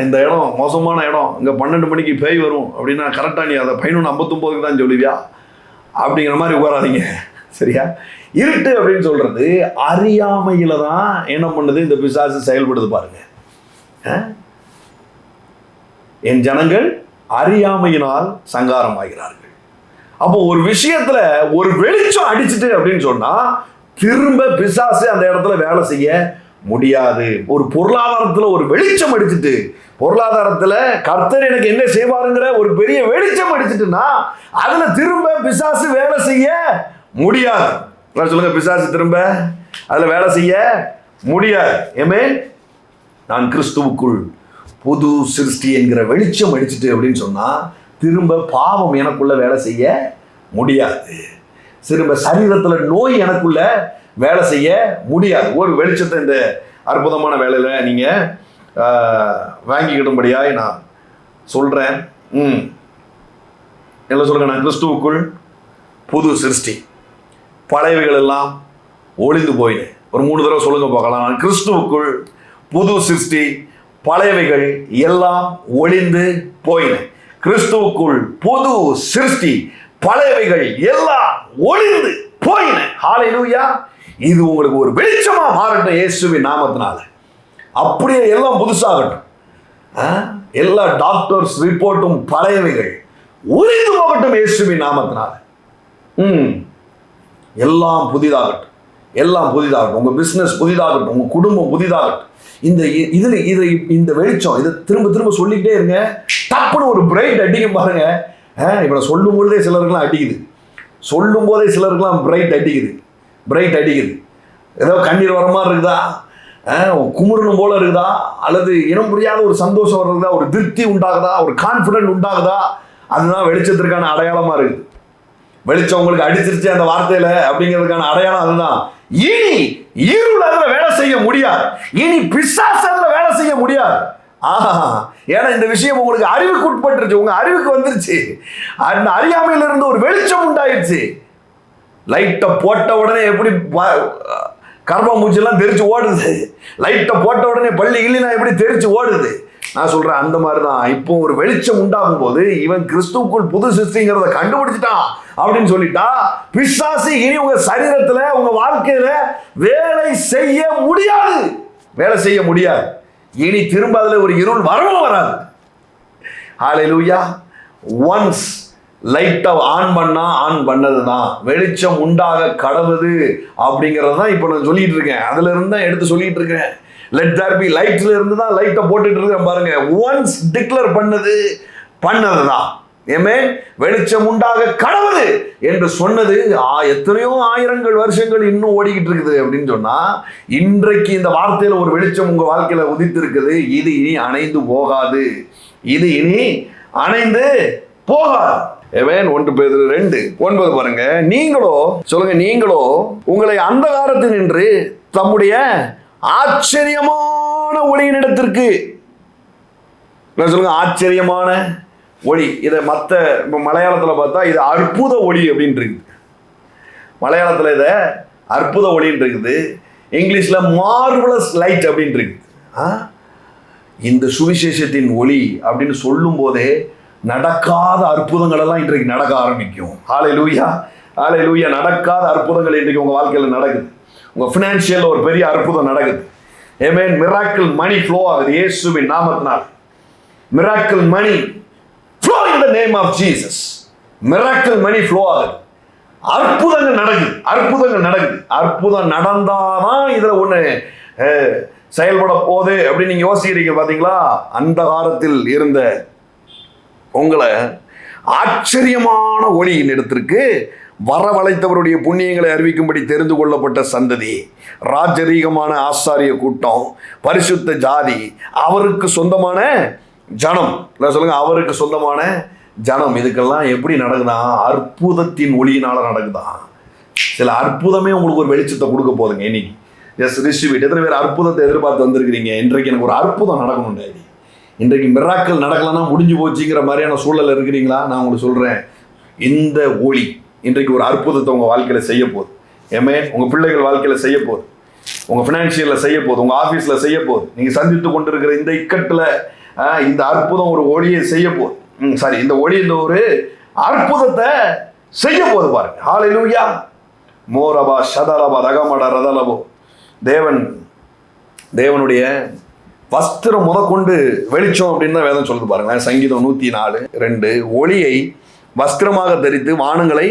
இந்த இடம் மோசமான இடம், இங்கே 12 மணிக்கு பேய் வரும் அப்படின்னா கரெக்டாக நீ அதை 11:59 தான் சொல்லுவியா அப்படிங்கிற மாதிரி உட்காராதீங்க. சரியா, இருட்டு அப்படின்னு சொல்றது அறியாமையில தான் என்ன பண்ணுது, இந்த பிசாசு செயல்படுது பாருங்க. என் ஜனங்கள் அறியாமையினால் சங்காரம் ஆகிறார்கள். அப்போ ஒரு விஷயத்துல ஒரு வெளிச்சம் அடிச்சுட்டு அப்படின்னு சொன்னா திரும்ப பிசாசு அந்த இடத்துல வேலை செய்ய முடியாது. ஒரு பொருளாதாரத்துல ஒரு வெளிச்சம் அடிச்சுட்டு, பொருளாதாரத்துல கர்த்தர் எனக்கு என்ன செய்வாருங்கிற ஒரு பெரிய வெளிச்சம் அடிச்சுட்டுன்னா அதுல திரும்ப பிசாசு வேலை செய்ய முடியாது. சொல்லுங்க, பிசாசு திரும்ப அதுல வேலை செய்ய முடியாது. ஆமென். நான் கிறிஸ்துவுக்குள் புது சிருஷ்டி என்கிற வெளிச்சம் அடிச்சுட்டு அப்படின்னு சொன்னா திரும்ப பாவம் எனக்குள்ள வேலை செய்ய முடியாது. திரும்ப சரீரத்துல நோய் எனக்குள்ள வேலை செய்ய முடியாது. ஒரு வெளிச்சத்தை இந்த அற்புதமான வேலையில நீங்க வாங்கிக்கிடும்படியாய் நான் சொல்கிறேன். என்ன சொல்லுங்க, நான் கிறிஸ்துவுக்குள் புது சிருஷ்டி, பழையவைகள் எல்லாம் ஒளிந்து போயினேன். ஒரு 3 தடவை சொல்லுங்க பார்க்கலாம். நான் கிறிஸ்துவுக்குள் புது சிருஷ்டி, பழையவைகள் எல்லாம் ஒளிந்து போயினேன். கிறிஸ்துவுக்குள் புது சிருஷ்டி, பழையவைகள் எல்லாம் ஒளிந்து போயினேன். ஹல்லேலூயா. இது உங்களுக்கு ஒரு வெளிச்சமா மாறட்டும் இயேசுவின் நாமத்தினால. அப்படியே எல்லாம் புதுசாகட்டும். எல்லா டாக்டர்ஸ் ரிப்போர்ட்டும் பழையவைகள் ஒளிந்து போகட்டும் இயேசுவின் நாமத்தினால. எல்லாம் புதிதாகட்டும், எல்லாம் புதிதாகட்டும். உங்க பிசினஸ் புதிதாகட்டும், உங்க குடும்பம் புதிதாகட்டும். இந்த வெளிச்சம் இதை திரும்ப திரும்ப சொல்லிக்கிட்டே இருங்க. டப்புன்னு ஒரு பிரைட் அடிக்கும் பாருங்க. இப்போ நான் சொல்லும் பொழுதே சிலருக்குலாம் அடிக்குது, சொல்லும் போதே சிலருக்குலாம் பிரைட் அடிக்குது. ஏதோ கண்ணீர் வர மாதிரி இருக்குதா, குமுறணும் போல இருக்குதா, அல்லது இனம் புரியாத ஒரு சந்தோஷம் வருதா, ஒரு திருப்தி உண்டாகுதா, ஒரு கான்ஃபிடென்ட் உண்டாகுதா, அதுதான் வெளிச்சத்திற்கான அடையாளமா இருக்குது. வெளிச்சம் உங்களுக்கு அடிச்சிருச்சு அந்த வார்த்தையில அப்படிங்கிறதுக்கான அடையாளம் அதுதான். இனி இருள் அதுல வேலை செய்ய முடியாது, இனி பிசாசு அதுல வேலை செய்ய முடியாது. ஏன்னா இந்த விஷயம் உங்களுக்கு அறிவுக்கு உட்பட்டுருச்சு, உங்க அறிவுக்கு வந்துருச்சு. அந்த அறியாமையில இருந்து ஒரு வெளிச்சம் உண்டாயிருச்சு. லைட்டை போட்ட உடனே எப்படி கர்ப்பமூச்செல்லாம் தெரிச்சு ஓடுது, லைட்டை போட்ட உடனே பள்ளி இல்லைன்னா எப்படி தெரிச்சு ஓடுது, நான் சொல்றேன் அந்த மாதிரிதான். இப்போ ஒரு வெளிச்சம் உண்டாகும் போது இவன் கிறிஸ்துவுக்குள் புது சிருஷ்டிங்கிறத கண்டுபிடிச்சிட்டான் அப்படின்னு சொல்லிட்டா, பிசாசு இனி உங்க சரீரத்துல, உங்க வாழ்க்கையில வேலை செய்ய முடியாது. இனி திரும்ப அதுல ஒரு இருள் வரவும் வராது. ஹல்லேலூயா. ஒன்ஸ் லைட்டை ஆன் பண்ணதுதான் வெளிச்சம் உண்டாக கடவுது அப்படிங்கிறது தான் இப்போ நான் சொல்லிட்டு இருக்கேன். அதுல இருந்து தான் எடுத்து சொல்லிட்டு இருக்கேன். லெட் தேர் பி லைட்ல இருந்து தான் லைட்டை போட்டுட்டு இருக்கேன் பாருங்க. ஒன்ஸ் டிக்ளேர் பண்ணதுதான் ஆமென். வெளிச்சம் உண்டாக கடவுது என்று சொன்னது எத்தனையோ ஆயிரங்கள் வருஷங்கள் இன்னும் ஓடிக்கிட்டு இருக்குது அப்படின்னு சொன்னா, இன்றைக்கு இந்த வார்த்தையில ஒரு வெளிச்சம் உங்க வாழ்க்கையில உதித்து இருக்குது. இது இனி அணைந்து போகாது, இது இனி அணைந்து போகாது. ஆமென். 1 பேதுரு 2:9 பாருங்க. நீங்களோ உங்களை அந்தகாரத்தில் நின்று தம்முடைய ஆச்சரியமான ஒளியின் இடத்திற்கு, சொல்லுங்க ஆச்சரியமான ஒளி. இதை மற்ற மலையாளத்தில் பார்த்தா இது அற்புத ஒளி அப்படின்னு இருக்குது. மலையாளத்தில் இதை அற்புத ஒளின்னு இருக்குது. இங்கிலீஷ்ல மார்வலஸ் லைட் அப்படின்னு இருக்குது. இந்த சுவிசேஷத்தின் ஒளி அப்படின்னு சொல்லும் போதே நடக்காத அற்புதங்கள் எல்லாம் இன்றைக்கு நடக்க ஆரம்பிக்கும். ஹல்லேலூயா, ஹல்லேலூயா. நடக்காத அற்புதங்கள் இன்றைக்கு உங்க வாழ்க்கையில நடக்குது. உங்க பினான்சியல் ஒரு பெரிய அற்புதம் நடக்குது. ஆமென். மிராக்கிள் மணி ஃப்ளோ ஆகுது இயேசுவின் நாமத்தினால். Miracle money flow in the name of Jesus. Miracle money flow ஆகுது. அற்புதங்கள் நடக்குது. அற்புதம் நடந்தாதான் இதுல ஒண்ணு செயல்பட போகுது அப்படின்னு நீங்க யோசிக்கிறீங்க பாத்தீங்களா? அந்த காலத்தில் இருந்த உங்களை ஆச்சரியமான ஒளியின் இடத்திற்கு வரவழைத்தவருடைய புண்ணியங்களை அறிவிக்கும்படி தெரிந்து கொள்ளப்பட்ட சந்ததி, ராஜரீகமான ஆசாரிய கூட்டம், பரிசுத்த ஜாதி, அவருக்கு சொந்தமான ஜனம். சொல்லுங்க, அவருக்கு சொந்தமான ஜனம். இதுக்கெல்லாம் எப்படி நடக்குதான்? அற்புதத்தின் ஒளியினால நடக்குதான். சில அற்புதமே உங்களுக்கு ஒரு வெளிச்சத்தை கொடுக்க போதுங்க. இன்னைக்கு ஜஸ்ட் ரிசீவ் இட். எத்தனை பேர் அற்புதத்தை எதிர்பார்த்து வந்திருக்கிறீங்க? இன்றைக்கு எனக்கு ஒரு அற்புதம் நடக்கணும். இன்றைக்கு மிராக்கள் நடக்கலன்னா முடிஞ்சு போச்சுங்கிற மாதிரியான சூழல் இருக்கிறீங்களா? நான் உங்களுக்கு சொல்றேன், இந்த ஒளி இன்றைக்கு ஒரு அற்புதத்தை உங்க வாழ்க்கையில செய்ய போகுது. ஆமென். உங்க பிள்ளைகள் வாழ்க்கையில செய்ய போகுது, உங்க பினான்சியல்ல செய்ய போகுது, உங்க ஆபீஸ்ல செய்ய போகுது. நீங்க சந்தித்து கொண்டிருக்கிற இந்த இக்கட்டுல இந்த அற்புதம் ஒரு ஒளியை செய்ய போகுது. இந்த ஒளி இந்த ஒரு அற்புதத்தை செய்ய போகுது பாருங்க. ஹல்லேலூயா. மோரபா ஷதலபா ரகமட ரதலபோ. தேவனுடைய வஸ்திரம் முதற்கொண்டு வெளிச்சம் அப்படின்னு தான் வேதம் சொல்லுது பாருங்க. சங்கீதம் 104:2. ஒளியை வஸ்திரமாக தரித்து வானங்களை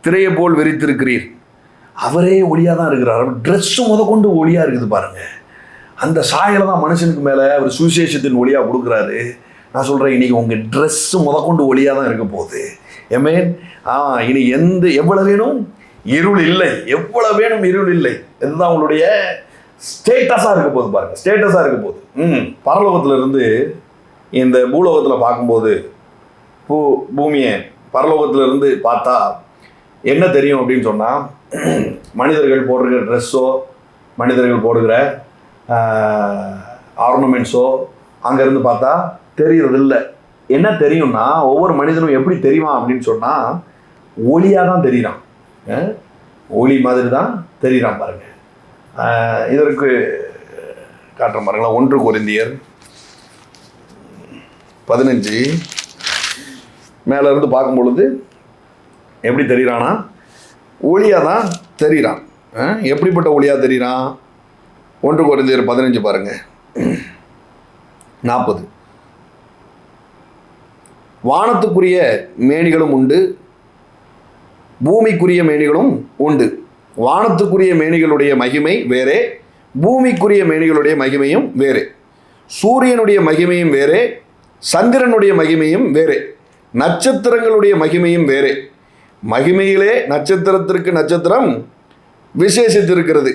திரையை போல் விரித்திருக்கிறீர். அவரே ஒளியா தான் இருக்கிறார். ட்ரெஸ் முதற்கொண்டு ஒளியா இருக்குது பாருங்க. அந்த சாயலை தான் மனுஷனுக்கு மேல அவர் சுவிசேஷத்தின் ஒளியா கொடுக்குறாரு. நான் சொல்றேன், இன்னைக்கு உங்க ட்ரெஸ் முதற்கொண்டு ஒளியா தான் இருக்க போகுது. ஆமென். இனி எவ்வளவு வேணும் இருள் இல்லை, எவ்வளவு வேணும் இருள் இல்லை. இதுதான் உங்களுடைய ஸ்டேட்டஸா இருக்க போகுது பாருங்க. ஸ்டேட்டஸா இருக்க போகுது. பரலோகத்துல இருந்து இந்த பூலோகத்துல பார்க்கும்போது பூமியை பரலோகத்துல இருந்து பார்த்தா என்ன தெரியும் அப்படின்னு சொன்னா, மனிதர்கள் போடுகிற ட்ரெஸ்ஸோ, மனிதர்கள் போடுகிற ஆர்னமெண்ட்ஸோ அங்கேருந்து பார்த்தா தெரியறது இல்லை. என்ன தெரியும்னா, ஒவ்வொரு மனிதனும் எப்படி தெரியுமா அப்படின்னு சொன்னால், ஒளியாக தான் தெரியுறான். ஒளி மாதிரி தான் தெரியுறான் பாருங்க. இதற்கு காட்டுற பாருங்களா, 1 கொரிந்தியர் 15 மேலேருந்து பார்க்கும் பொழுது எப்படி தெரியுறானா, ஒளியாக தான் தெரியுறான். எப்படிப்பட்ட ஒளியாக தெரியுறான்? 1 கொரிந்தியர் 15 பாருங்க 40. வானத்துக்குரிய மேனிகளும் உண்டு, பூமிக்குரிய மேனிகளும் உண்டு. வானத்துக்குரிய மேனிகளுடைய மகிமை வேறே, பூமிக்குரிய மேனிகளுடைய மகிமையும் வேறே. சூரியனுடைய மகிமையும் வேறே, சந்திரனுடைய மகிமையும் வேறே. நட்சத்திரங்களுடைய மகிமையும் வேறே. மகிமையிலே நட்சத்திரத்திற்கு நட்சத்திரம் விசேஷித்திருக்கிறது.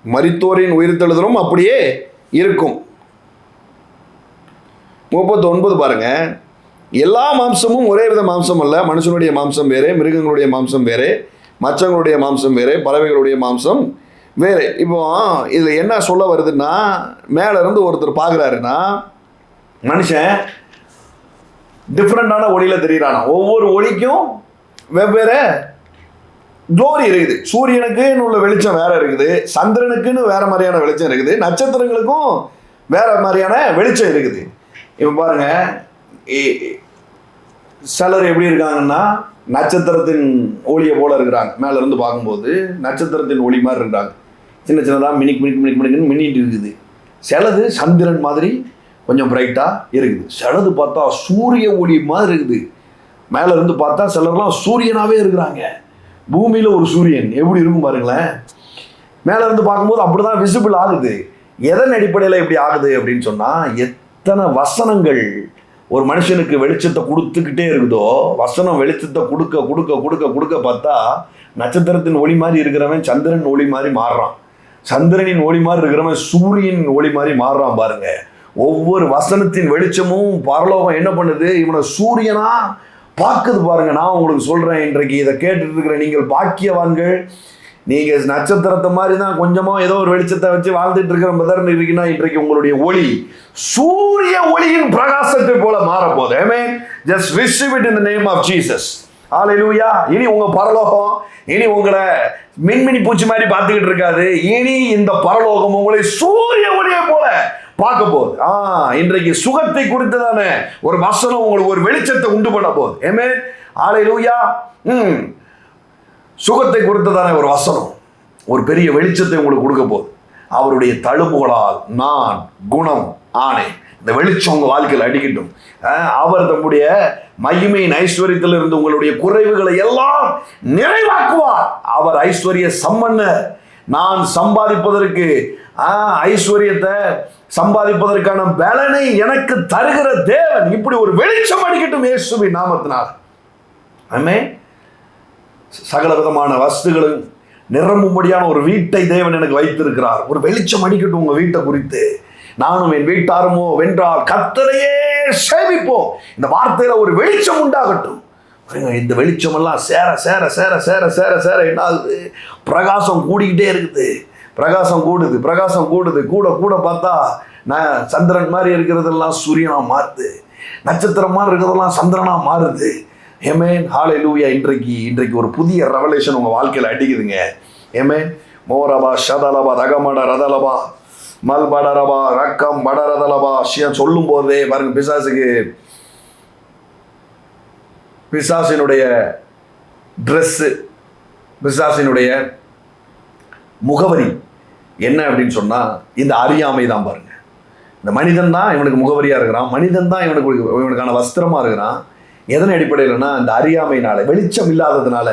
மரித்தோரின் உயிர்த்தெழுதலும் அப்படியே இருக்கும். 39 பாருங்க. எல்லா மாம்சமும் ஒரே வித மாம்சம் அல்ல. மனுஷனுடைய மாம்சம் வேறே, மிருகங்களுடைய மாம்சம் வேறே, மச்சங்களுடைய மாம்சம் வேறே, பறவைகளுடைய மாம்சம் வேறே. இப்போ இதில் என்ன சொல்ல வருதுன்னா, மேலே இருந்து ஒருத்தர் பார்க்குறாருன்னா, மனுஷன் டிஃப்ரெண்டான ஒளியில் தெரியுறானா. ஒவ்வொரு ஒளிக்கும் வெவ்வேறு க்ளோரி இருக்குது. சூரியனுக்குன்னு உள்ள வெளிச்சம் வேற இருக்குது, சந்திரனுக்குன்னு வேற மாதிரியான வெளிச்சம் இருக்குது, நட்சத்திரங்களுக்கும் வேற மாதிரியான வெளிச்சம் இருக்குது. இப்போ பாருங்க, சிலர் எப்படி இருக்காங்கன்னா, நட்சத்திரத்தின் ஒளியை போல இருக்கிறாங்க. மேல இருந்து பார்க்கும்போது நட்சத்திரத்தின் ஒளி மாதிரி இருக்கிறாங்க. சின்ன சின்னதாக மினிக்குன்னு மின்னிட்டு இருக்குது. சிலது சந்திரன் மாதிரி கொஞ்சம் பிரைட்டாக இருக்குது. சிலது பார்த்தா சூரிய ஒளி மாதிரி இருக்குது. மேலே இருந்து பார்த்தா சிலர்லாம் சூரியனாகவே இருக்கிறாங்க. பூமியில் ஒரு சூரியன் எப்படி இருக்கும் பாருங்களேன். மேலே இருந்து பார்க்கும்போது அப்படி தான் விசிபிள் ஆகுது. எதன் அடிப்படையில் இப்படி ஆகுது அப்படின்னு சொன்னால், எத்தனை வசனங்கள் ஒரு மனுஷனுக்கு வெளிச்சத்தை கொடுத்துக்கிட்டே இருக்குதோ, வசனம் வெளிச்சத்தை கொடுக்க கொடுக்க கொடுக்க கொடுக்க பார்த்தா, நட்சத்திரத்தின் ஒளி மாதிரி இருக்கிறவன் சந்திரன் ஒளி மாதிரி மாறுறான், சந்திரனின் ஒளி மாதிரி இருக்கிறவன் சூரியன் ஒளி மாதிரி மாறுறான் பாருங்க. ஒவ்வொரு வசனத்தின் வெளிச்சமும் பரலோகம் என்ன பண்ணுது, இவனை சூரியனா பார்க்குது பாருங்க. நான் உங்களுக்கு சொல்றேன், இன்றைக்கு இதை கேட்டுட்டு இருக்கிற நீங்கள் பாக்கியவான்கள். நீங்க நட்சத்திரத்தை மாதிரி தான் கொஞ்சமாக ஏதோ ஒரு வெளிச்சத்தை வச்சு வாழ்ந்துட்டு இருக்கிற பதர்னு இருக்கீங்கன்னா, இன்றைக்கு உங்களுடைய ஒளி சூரிய ஒளியின் பிரகாசத்தை போல மாறப்போகுது. Amen. Just receive it in the name of Jesus. Hallelujah. இனி உங்க பரலோகம் இனி உங்களை மின்மினி பூச்சி மாதிரி பார்த்துக்கிட்டு இருக்காது. இனி இந்த பரலோகம் உங்களை சூரிய ஒளியை போல பார்க்க போகுது. இன்றைக்கு சுகத்தை குறித்து தானே ஒரு வசனம் உங்களுக்கு ஒரு வெளிச்சத்தை உண்டு பண்ண போகுது. ஆமென். ஹல்லேலூயா. சுகத்தை குறித்து தானே ஒரு வசனம் ஒரு பெரிய வெளிச்சத்தை உங்களுக்கு கொடுக்க போகுது. அவருடைய தழும்புகளால் நான் குணம் ஆனேன். இந்த வெளிச்சம் உங்க வாழ்க்கையில் அடிக்கட்டும். அவர் தம்முடைய மகிமையின் ஐஸ்வர்யத்தில் இருந்து உங்களுடைய குறைவுகளை எல்லாம் நிறைவாக்குவார். அவர் ஐஸ்வர்ய சம்பன்னர். நான் சம்பாதிப்பதற்கு ஐஸ்வர்யத்தை சம்பாதிப்பதற்கான பலனை எனக்கு தருகிற தேவன். இப்படி ஒரு வெளிச்சம் அடிக்கட்டும் இயேசுவின் நாமத்தினால். ஆமென். சகல விதமான வஸ்துகளும் நிரம்பும்படியான ஒரு வீட்டை தேவன் எனக்கு வைத்திருக்கிறார். ஒரு வெளிச்சம் அடிக்கட்டும் உங்க வீட்டை குறித்து. நானும் என் வீட்டாருமோ வென்றால் கர்த்தரையே சேவிப்போம். இந்த வார்த்தையில ஒரு வெளிச்சம் உண்டாகட்டும். இந்த வெளிச்சமெல்லாம் சேர சேர சேர சேர சேர சேர என்ன ஆகுது, பிரகாசம் கூடிக்கிட்டே இருக்குது. பிரகாசம் கூடுது, பிரகாசம் கூடுது. கூட கூட பார்த்தா நான் சந்திரன் மாதிரி இருக்கிறதெல்லாம் சூரியனா மாறுது, நட்சத்திரம் மாதிரி இருக்கிறதெல்லாம் சந்திரனா மாறுது. ஆமென். ஹல்லேலூயா. இன்றைக்கு ஒரு புதிய ரெவலேஷன் உங்க வாழ்க்கையில அடிக்குதுங்க. ஆமென். மோரபா ஷதலபா ரகமட ரதலபா மல்படரபா ரக்கம் படரதலபா சொல்லும் போதே பாருங்க, பிசாசினுடைய ட்ரெஸ்ஸு, பிசாசினுடைய முகவரி என்ன அப்படின்னு சொன்னால் இந்த அறியாமை தான் பாருங்க. இந்த மனிதன் தான் இவனுக்கு முகவரியாக இருக்கிறான், மனிதன் தான் இவனுக்கான வஸ்திரமாக இருக்கிறான். எதன் அடிப்படையில்னா இந்த அறியாமையினால, வெளிச்சம் இல்லாததுனால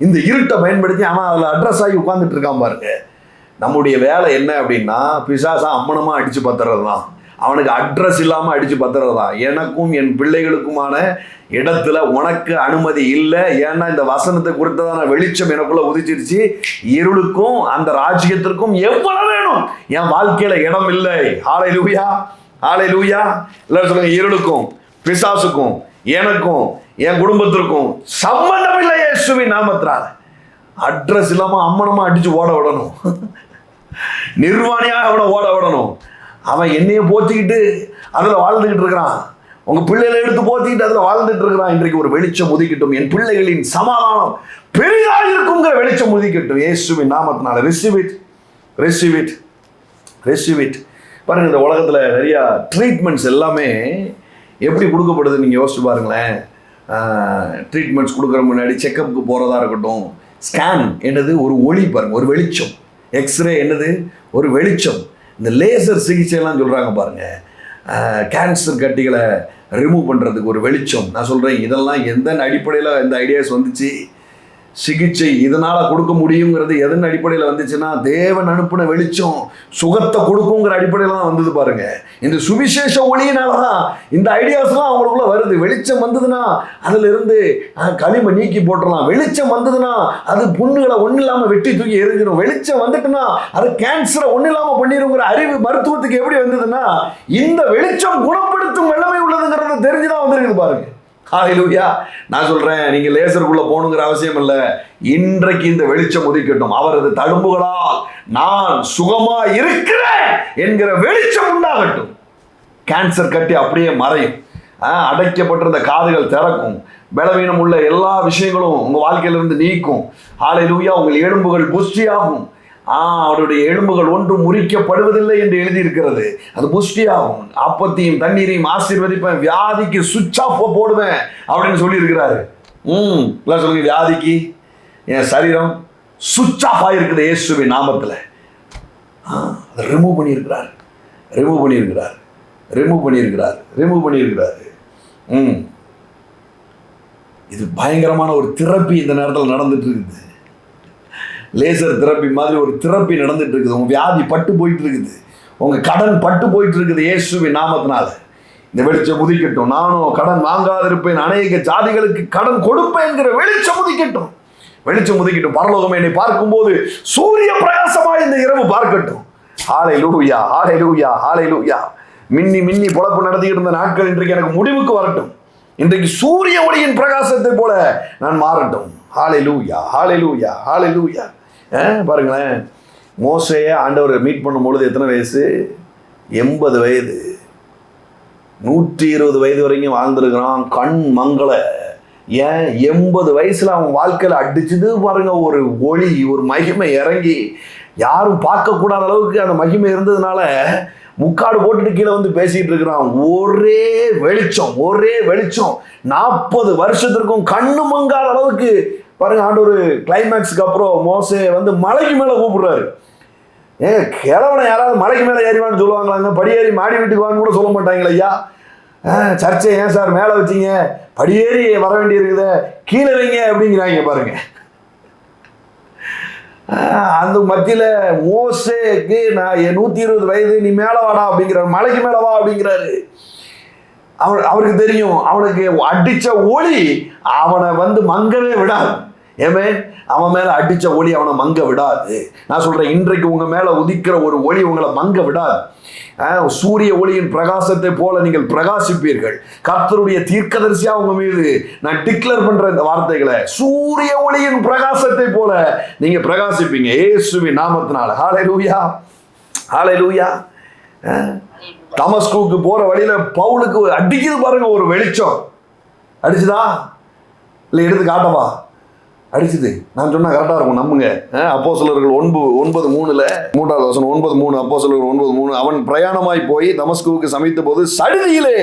இந்த இருட்டை பயன்படுத்தி அவன் அதில் அட்ரஸ் ஆகி உட்கார்ந்துட்டு இருக்கான் பாருங்க. நம்முடைய வேலை என்ன அப்படின்னா, பிசாசா அம்மனமாக அடித்து பத்துறது தான். அவனுக்கு அட்ரஸ் இல்லாமல் அடித்து பத்துறது தான். எனக்கும் என் பிள்ளைகளுக்குமான இடத்துல உனக்கு அனுமதி இல்லை. ஏன்னா இந்த வசனத்தை குறித்ததான வெளிச்சம் எனக்குள்ள உதிச்சிருச்சு. இருளுக்கும் அந்த ராஜ்யத்திற்கும் எவ்வளவு வேணும், என் வாழ்க்கையில இடம் இல்லை. ஹல்லேலூயா. ஹல்லேலூயா. எல்லாரும் சொல்லுங்க, இருளுக்கும் பிசாசுக்கும் எனக்கும் என் குடும்பத்திற்கும் சம்பந்தம் இல்லை இயேசுவின் நாமத்தினால. அட்ரஸ் இல்லாம அம்மனமா அடிச்சு ஓட விடணும், நிர்வாணியாக அவனை ஓட விடணும். அவன் என்னைய போத்திக்கிட்டு அதில் வாழ்ந்துக்கிட்டு இருக்கிறான். உங்கள் பிள்ளைகளை எடுத்து போத்திக்கிட்டு அதில் வாழ்ந்துட்டு இருக்கிறான். இன்றைக்கு ஒரு வெளிச்சம் உதிக்கட்டும். என் பிள்ளைகளின் சமாதானம் பெரிதாக இருக்குங்கிற வெளிச்சம் உதிக்கட்டும் இயேசுவின் நாமத்தினால. Receive it, receive it, receive it. பாருங்க, இந்த உலகத்தில் நிறையா ட்ரீட்மெண்ட்ஸ் எல்லாமே எப்படி கொடுக்கப்படுது நீங்கள் யோசிச்சு பாருங்களேன். ட்ரீட்மெண்ட்ஸ் கொடுக்குற முன்னாடி செக்கப்புக்கு போகிறதா இருக்கட்டும், ஸ்கேன் என்னது ஒரு ஒளி பாருங்கள், ஒரு வெளிச்சம். எக்ஸ்ரே என்னது ஒரு வெளிச்சம். இந்த லேசர் சிகிச்சைலாம் சொல்கிறாங்க பாருங்கள், கேன்சர் கட்டிகளை ரிமூவ் பண்ணுறதுக்கு ஒரு வெளிச்சம். நான் சொல்கிறேன், இதெல்லாம் எந்த அடிப்படையில் இந்த ஐடியாஸ் வந்துச்சு? சிகிச்சை இதனால் கொடுக்க முடியுங்கிறது எதன் அடிப்படையில் வந்துச்சுன்னா, தேவன் அனுப்பின வெளிச்சம் சுகத்தை கொடுக்குங்கிற அடிப்படையில் தான் வந்தது பாருங்க. இந்த சுவிசேஷ ஒளியினால தான் இந்த ஐடியாஸ்லாம் அவங்களுக்குள்ள வருது. வெளிச்சம் வந்ததுன்னா அதில் இருந்து களிமை நீக்கி போட்டுடலாம். வெளிச்சம் வந்ததுன்னா அது புண்ணுகளை ஒன்றும் இல்லாமல் வெட்டி தூக்கி எரிஞ்சிடும். வெளிச்சம் வந்துட்டுன்னா அது கேன்சரை ஒன்றும் இல்லாமல் பண்ணிடுங்கிற அறிவு மருத்துவத்துக்கு எப்படி வந்ததுன்னா, இந்த வெளிச்சம் குணப்படுத்தும் வல்லமை உள்ளதுங்கிறத தெரிஞ்சுதான் வந்துருக்குது பாருங்க. ஹல்லேலூயா. நான் சொல்றேன், நீங்க லேசருக்குள்ள போகணுங்கிற அவசியம் இல்லை. இன்றைக்கு இந்த வெளிச்சம் உதிக்கட்டும். அவரது தழும்புகளால் நான் சுகமா இருக்கிறேன் என்கிற வெளிச்சம் உண்டாகட்டும். கேன்சர் கட்டி அப்படியே மறையும். அடைக்கப்பட்டிருந்த காதுகள் திறக்கும். பலவீனம் உள்ள எல்லா விஷயங்களும் உங்க வாழ்க்கையிலிருந்து நீக்கும். ஹல்லேலூயா. உங்கள் எலும்புகள் புஷ்டியாகும். அவருடைய எலும்புகள் ஒன்றும் முறிக்கப்படுவதில்லை என்று எழுதியிருக்கிறது. அது புஷ்டியாகும். அப்பத்தையும் தண்ணீரையும் ஆசீர்வதிப்பேன், வியாதிக்கு சுவிட்ச் ஆஃப் போடுவேன் அப்படின்னு சொல்லியிருக்கிறாரு. சொல்லுங்க, வியாதிக்கு என் சரீரம் சுவிட்ச் ஆஃப் ஆகிருக்குது இயேசுவின் நாமத்தில். அதை ரிமூவ் பண்ணியிருக்கிறார், ரிமூவ் பண்ணியிருக்கிறார், ரிமூவ் பண்ணியிருக்கிறார், ரிமூவ் பண்ணியிருக்கிறார். இது பயங்கரமான ஒரு தெரப்பி இந்த நேரத்தில் நடந்துட்டு இருக்குது. லேசர் தெரப்பி மாதிரி ஒரு தெரப்பி நடந்துட்டு இருக்குது. உங்கள் வியாதி பட்டு போயிட்டு இருக்குது, உங்கள் கடன் பட்டு போயிட்டு இருக்குது இயேசுவின் நாமத்தினால. இந்த வெளிச்சம் உதிக்கட்டும். நானும் கடன் வாங்காதிருப்பேன், அநேக ஜாதிகளுக்கு கடன் கொடுப்பேன்கிற வெளிச்சம் உதிக்கட்டும். வெளிச்சம் உதிக்கட்டும். பரலோகம் என்னை பார்க்கும்போது சூரிய பிரகாசமாக இந்த இரவு பார்க்கட்டும். ஹல்லேலூயா, ஹல்லேலூயா, ஹல்லேலூயா. மின்னி மின்னி பொழப்பு நடத்திக்கிட்டு இருந்த நாட்கள் இன்றைக்கு எனக்கு முடிவுக்கு வரட்டும். இன்றைக்கு சூரிய ஒளியின் பிரகாசத்தை போல நான் மாறட்டும். ஹல்லேலூயா, ஹல்லேலூயா, ஹல்லேலூயா. பாருங்களேன், மோசேயை ஆண்டவர் மீட் பண்ணும் பொழுது எத்தனை வயசு? 80 வயது. 120 வயது வரைக்கும் வாழ்ந்துருக்கிறான். கண் மங்கள. ஏன் 80 வயசுல அவன் வாழ்க்கையில் அடிச்சுது பாருங்க ஒரு ஒளி, ஒரு மகிமை இறங்கி யாரும் பார்க்கக்கூடாத அளவுக்கு அந்த மகிமை இருந்ததுனால முக்காடு போட்டுட்டு கீழே வந்து பேசிட்டு இருக்கிறான். ஒரே வெளிச்சம், ஒரே வெளிச்சம். 40 வருஷத்திற்கும் கண்ணு மங்காத அளவுக்கு பாருங்க. ஆண்டவர் கிளைமேக்ஸுக்கு அப்புறம் மோசே வந்து மலைக்கு மேலே கூப்பிடுறாரு. கிழவனை யாராவது மலைக்கு மேலே ஏறிவான்னு சொல்லுவாங்களாங்க? படியேறி மாடி வீட்டுக்கு வான்னு கூட சொல்ல மாட்டாங்களே. ஐயா, சர்ச்சை ஏன் சார் மேலே வச்சிங்க? படியேறி வர வேண்டி இருக்குத, கீழே வைங்க அப்படிங்கிறாங்க பாருங்க. அந்த மத்தியில் மோசேக்கு நான் 120 வயது, நீ மேலே வாடா அப்படிங்கிறாரு, மலைக்கு மேலே வா அப்படிங்கிறாரு. அவருக்கு தெரியும், அவனுக்கு அடிச்ச ஒளி அவனை வந்து மங்கவே விடாது. ஏமே, அவன் மேல அடிச்ச ஒளி அவனை மங்க விடாது. நான் சொல்றேன், இன்றைக்கு உங்க மேல உதிக்கிற ஒரு ஒளி உங்களை மங்க விடாது. சூரிய ஒளியின் பிரகாசத்தை போல நீங்கள் பிரகாசிப்பீர்கள். கர்த்தருடைய தீர்க்கதரிசியா உங்க மீது நான் டிக்ளேர் பண்ற இந்த வார்த்தைகளை, சூரிய ஒளியின் பிரகாசத்தை போல நீங்க பிரகாசிப்பீங்க இயேசுவின் நாமத்தினால. ஹல்லேலூயா, ஹல்லேலூயா. தமஸ்குக்கு போற வழியில பவுலுக்கு அடிக்குது பாருங்க ஒரு வெளிச்சம். அடிச்சுதா இல்லை? எடுத்து காட்டவா? அடிச்சுது. நான் சொன்னா கரெக்டா இருக்கும், நம்புங்க. அப்போஸ்தலர்கள் 9:3 3வது வசனம் 9:3 அப்போஸ்தலர்கள் 9:3 அவன் பிரயாணமாய் போய் தமஸ்குவுக்கு சமைத்த போது சடுதியிலே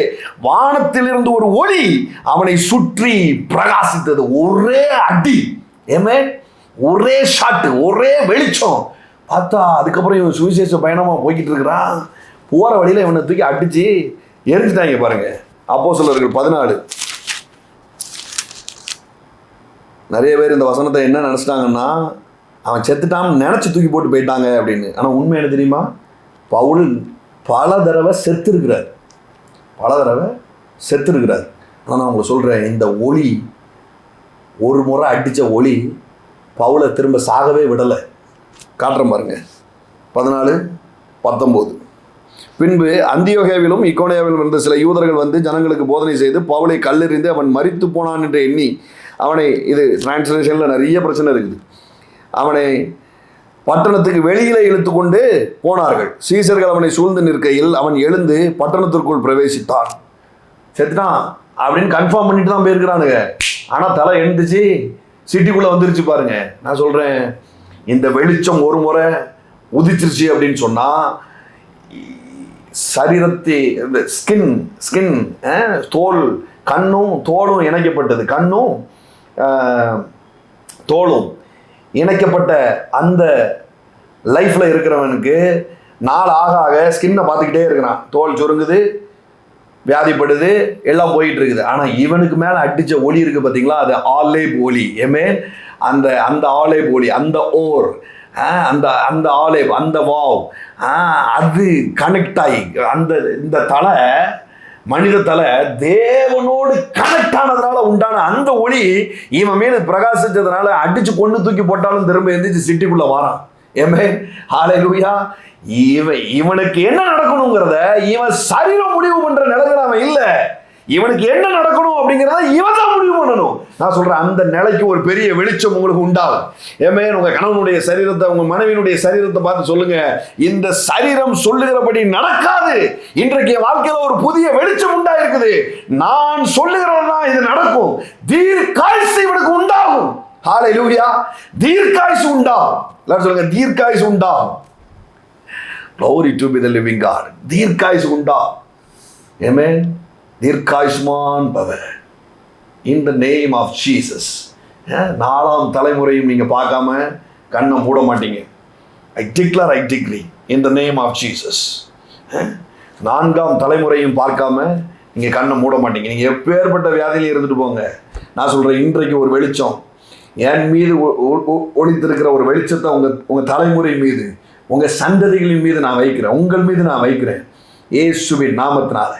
வானத்திலிருந்து ஒரு ஒளி அவனை சுற்றி பிரகாசித்தது. ஒரே அடி, ஏமே, ஒரே ஷாட்டு, ஒரே வெளிச்சம். பார்த்தா அதுக்கப்புறம் இவன் சுவிசேஷ பயணமா போய்கிட்டு இருக்கிறான். போற வழியில இவனை தூக்கி அடிச்சு எரிஞ்சிட்டாங்க பாருங்க. அப்போஸ்தலர்கள் 14. நிறைய பேர் இந்த வசனத்தை என்ன நினச்சிட்டாங்கன்னா, அவன் செத்துட்டான்னு நினச்சி தூக்கி போட்டு போயிட்டாங்க அப்படின்னு. ஆனால் உண்மை என்ன தெரியுமா? பவுல் பல தடவை செத்துருக்கிறார், பல தடவை செத்துருக்கிறார். ஆனால் நான் உங்களுக்கு சொல்கிறேன், இந்த ஒளி, ஒரு முறை அடித்த ஒளி பவுலை திரும்ப சாகவே விடலை. காட்டுறேன் பாருங்க. 14:19 பின்பு அந்தியோகேவிலும் இக்கோனியாவிலும் இருந்த சில யூதர்கள் வந்து ஜனங்களுக்கு போதனை செய்து பவுலை கல்லெறிந்து அவன் மரித்து போனான் என்று எண்ணி அவனை, இது டிரான்ஸ்லேஷனில் நிறைய பிரச்சனை இருக்குது, அவனை பட்டணத்துக்கு வெளியிலே இழுத்து கொண்டு போனார்கள். சீசர்கள் அவனை சூழ்ந்து நிற்கையில் அவன் எழுந்து பட்டணத்திற்குள் பிரவேசித்தான். செத்துட்டான் அப்படின்னு கன்ஃபார்ம் பண்ணிட்டு தான் போயிருக்கிறானுங்க. ஆனால் தலை எழுந்துச்சு, சிட்டிக்குள்ளே வந்துருச்சு பாருங்க. நான் சொல்கிறேன், இந்த வெளிச்சம் ஒரு முறை உதிச்சிருச்சு அப்படின்னு சொன்னால் சரீரத்தை இந்த ஸ்கின் தோல், கண்ணும் தோலும் இணைக்கப்பட்டது, கண்ணும் தோலும் இணைக்கப்பட்ட அந்த லைஃப்பில் இருக்கிறவனுக்கு நாள் ஆக ஆக ஸ்கின்னை பார்த்துக்கிட்டே இருக்கிறான். தோல் சுருங்குது, வியாதிப்படுது, எல்லாம் போயிட்டு இருக்குது. ஆனால் இவனுக்கு மேலே அடித்த ஒளி இருக்குது பார்த்தீங்களா, அது ஆலேப் ஒளி. அந்த அந்த ஆலேப் ஒளி, அந்த ஓர், அந்த ஆலேப், அந்த வாவ், அது கனெக்ட் ஆகி இந்த தலை, மனித தலை தேவனோடு கனெக்ட் ஆனதுனால உண்டான அந்த ஒளி இவன் மேல பிரகாசிச்சதுனால அடிச்சு கொண்டு தூக்கி போட்டாலும் திரும்ப எந்திரிச்சு சிட்டிக்குள்ள வாரான். ஹல்லேலூயா. இவனுக்கு என்ன நடக்கணுங்கிறத இவன் சரீரம் முடிவு பண்ற நிலையில அவன் இல்ல. இவனுக்கு என்ன நடக்கணும் அப்படிங்கிறத இவன் தான் முடிவு பண்ணணும். நான் சொல்றேன், அந்த நிலைக்கு ஒரு பெரிய வெளிச்சம் உங்களுக்கு உண்டாகும். உங்க கணவனுடைய சரீரத்தை, உங்க மனைவியினுடைய சரீரத்தை பார்த்து சொல்லுங்க, இந்த சரீரம் சொல்லுகிறபடி நடக்காது. இன்றைக்கு என் வாழ்க்கையில ஒரு புதிய வெளிச்சம் உண்டாயிருக்குது. நான் சொல்லுகிறதா இது நடக்கும். தீர்க்காயுசு இவனுக்கு உண்டாகும். ஹல்லேலூயா. தீர்க்காயுசு உண்டாகும். எல்லாரும் சொல்லுங்க, தீர்க்காயுசு உண்டாகும். Glory to be the living God. தீர்க்காயுசு உண்டாகும். ஆமென். தீர்க்காயுஷ்மான் பவ in the name of Jesus. 4ஆம் தலைமுறையும் நீங்கள் பார்க்காம கண்ணை மூட மாட்டீங்க. I declare in the name of Jesus. 4ஆம் தலைமுறையும் பார்க்காம நீங்கள் கண்ணை மூட மாட்டீங்க. நீங்கள் எப்பேற்பட்ட வியாதியில இருந்துட்டு போங்க. நான் சொல்கிறேன், இன்றைக்கு ஒரு வெளிச்சம் என் மீது ஒளித்திருக்கிற ஒரு வெளிச்சத்தை உங்கள் தலைமுறை மீது, உங்கள் சந்ததிகளின் மீது நான் வைக்கிறேன், உங்கள் மீது நான் வைக்கிறேன். இயேசுவின் நாமத்தினால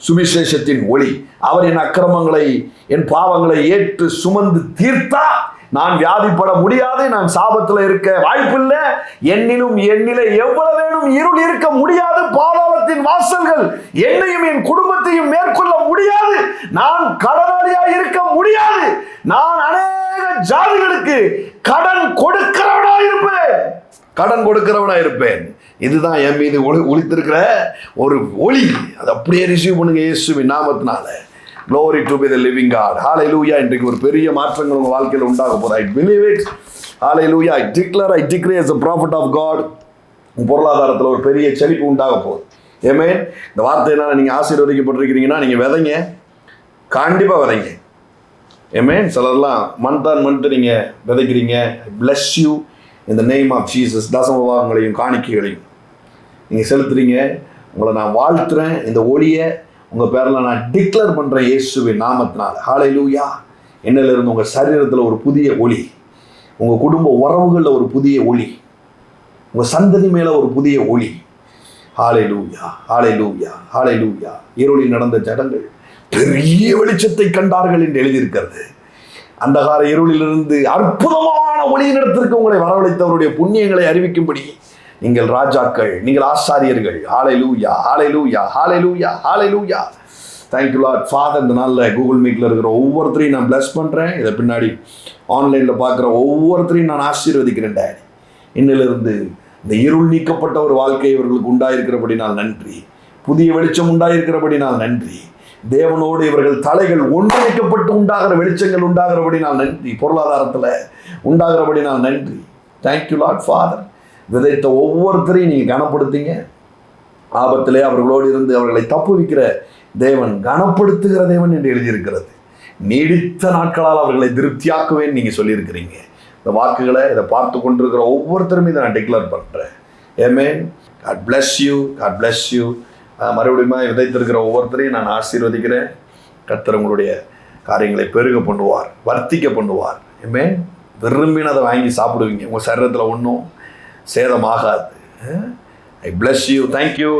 சுவிசேஷத்தின் ஒளி. அவர் என் அக்கிரமங்களை, என் பாவங்களை ஏற்று சுமந்து தீர்த்தா நான் வியாதிப்பட முடியாது, நான் சாபத்தில் இருக்க வாய்ப்பில்லை. என்னிலே எவ்வளவு வேணும் இருள் இருக்க முடியாது. பாதாளத்தின் வாசல்கள் என்னையும் என் குடும்பத்தையும் மேற்கொள்ள முடியாது. நான் கடனாளியாக இருக்க முடியாது. நான் அநேக ஜாதிகளுக்கு கடன் கொடுக்கிறவனா இருப்பேன். இதுதான் என் மீது ஒளித்திருக்கிற ஒரு ஒளி. அதை அப்படியே ரிசீவ் பண்ணுங்க இயேசுவின் நாமத்தினால. Glory to be the living God. Hallelujah. இன்றைக்கு ஒரு பெரிய மாற்றங்கள் உங்கள் வாழ்க்கையில் உண்டாக போகுது. I believe it. Hallelujah. I declare as a prophet of God. பொருளாதாரத்தில் ஒரு பெரிய செழிப்பு உண்டாக போகுது. ஆமென். இந்த வார்த்தையினால நீங்கள் ஆசீர்வதிக்கப்பட்டிருக்கிறீங்கன்னா நீங்கள் விதைங்க, கண்டிப்பாக விதைங்க. ஆமென். சிலர்லாம் மந்த் நீங்கள் விதைக்கிறீங்க. Bless you in the name of Jesus. தசமபாகங்களையும் காணிக்கைகளையும் நீங்கள் செலுத்துறீங்க. உங்களை நான் வாழ்த்துறேன். இந்த ஒளியை உங்கள் பேரில் நான் டிக்ளேர் பண்ணுறேன் இயேசுவின் நாமத்தினால. ஹல்லேலூயா. என்னிலிருந்து உங்கள் சரீரத்தில் ஒரு புதிய ஒளி, உங்கள் குடும்ப உறவுகளில் ஒரு புதிய ஒளி, உங்கள் சந்ததி மேலே ஒரு புதிய ஒளி. ஹல்லேலூயா, ஹல்லேலூயா, ஹல்லேலூயா. இருளில் நடந்த ஜனங்கள் பெரிய வெளிச்சத்தை கண்டார்கள் என்று எழுதியிருக்கிறது. அந்தகார இருளிலிருந்து அற்புதமான ஒளியின் இடத்திற்கு உங்களை வரவழைத்தவருடைய புண்ணியங்களை அறிவிக்கும்படி நீங்கள் ராஜாக்கள், நீங்கள் ஆசாரியர்கள். Hallelujah, hallelujah, hallelujah, hallelujah. Thank you lord father. இந்த நாளில் கூகுள் மீட்டில் இருக்கிற ஒவ்வொருத்தரையும் நான் பிளஸ் பண்ணுறேன். இதை பின்னாடி ஆன்லைனில் பார்க்குற ஒவ்வொருத்தரையும் நான் ஆசீர்வதிக்கிறேன் டேடி. இன்னிலிருந்து இந்த இருள் நீக்கப்பட்ட ஒரு வாழ்க்கை இவர்களுக்கு உண்டாயிருக்கிறபடினால் நன்றி. புதிய வெளிச்சம் உண்டாயிருக்கிறபடினால் நன்றி. தேவனோடு இவர்கள் தலைகள் ஒன்றிணைக்கப்பட்டு உண்டாகிற வெளிச்சங்கள் உண்டாகிறபடினால் நன்றி. பொருளாதாரத்தில் உண்டாகிறபடினால் நன்றி. Thank you lord father. விதைத்த ஒவ்வொருத்தரையும் நீங்கள் கனப்படுத்திங்க. ஆபத்திலே அவர்களோடு இருந்து அவர்களை தப்புவிக்கிற தேவன், கனப்படுத்துகிற தேவன் என்று எழுதியிருக்கிறது. நீடித்த நாட்களால் அவர்களை திருப்தியாக்குவேன் நீங்கள் சொல்லியிருக்கிறீங்க. இந்த வாக்குகளை இதை பார்த்து கொண்டிருக்கிற ஒவ்வொருத்தரும் இதை நான் டிக்ளேர் பண்ணுறேன். ஆமென். God bless you. God bless you. மறுபடியும் விதைத்திருக்கிற ஒவ்வொருத்தரையும் நான் ஆசீர்வதிக்கிறேன். கர்த்தர் உங்களுடைய காரியங்களை பெருக பண்ணுவார், வர்த்திக்க பண்ணுவார். ஆமென். விரும்பினதை வாங்கி சாப்பிடுவீங்க. உங்கள் சரீரத்தில் ஒன்றும் சேதமாகாது. I bless you. Thank you.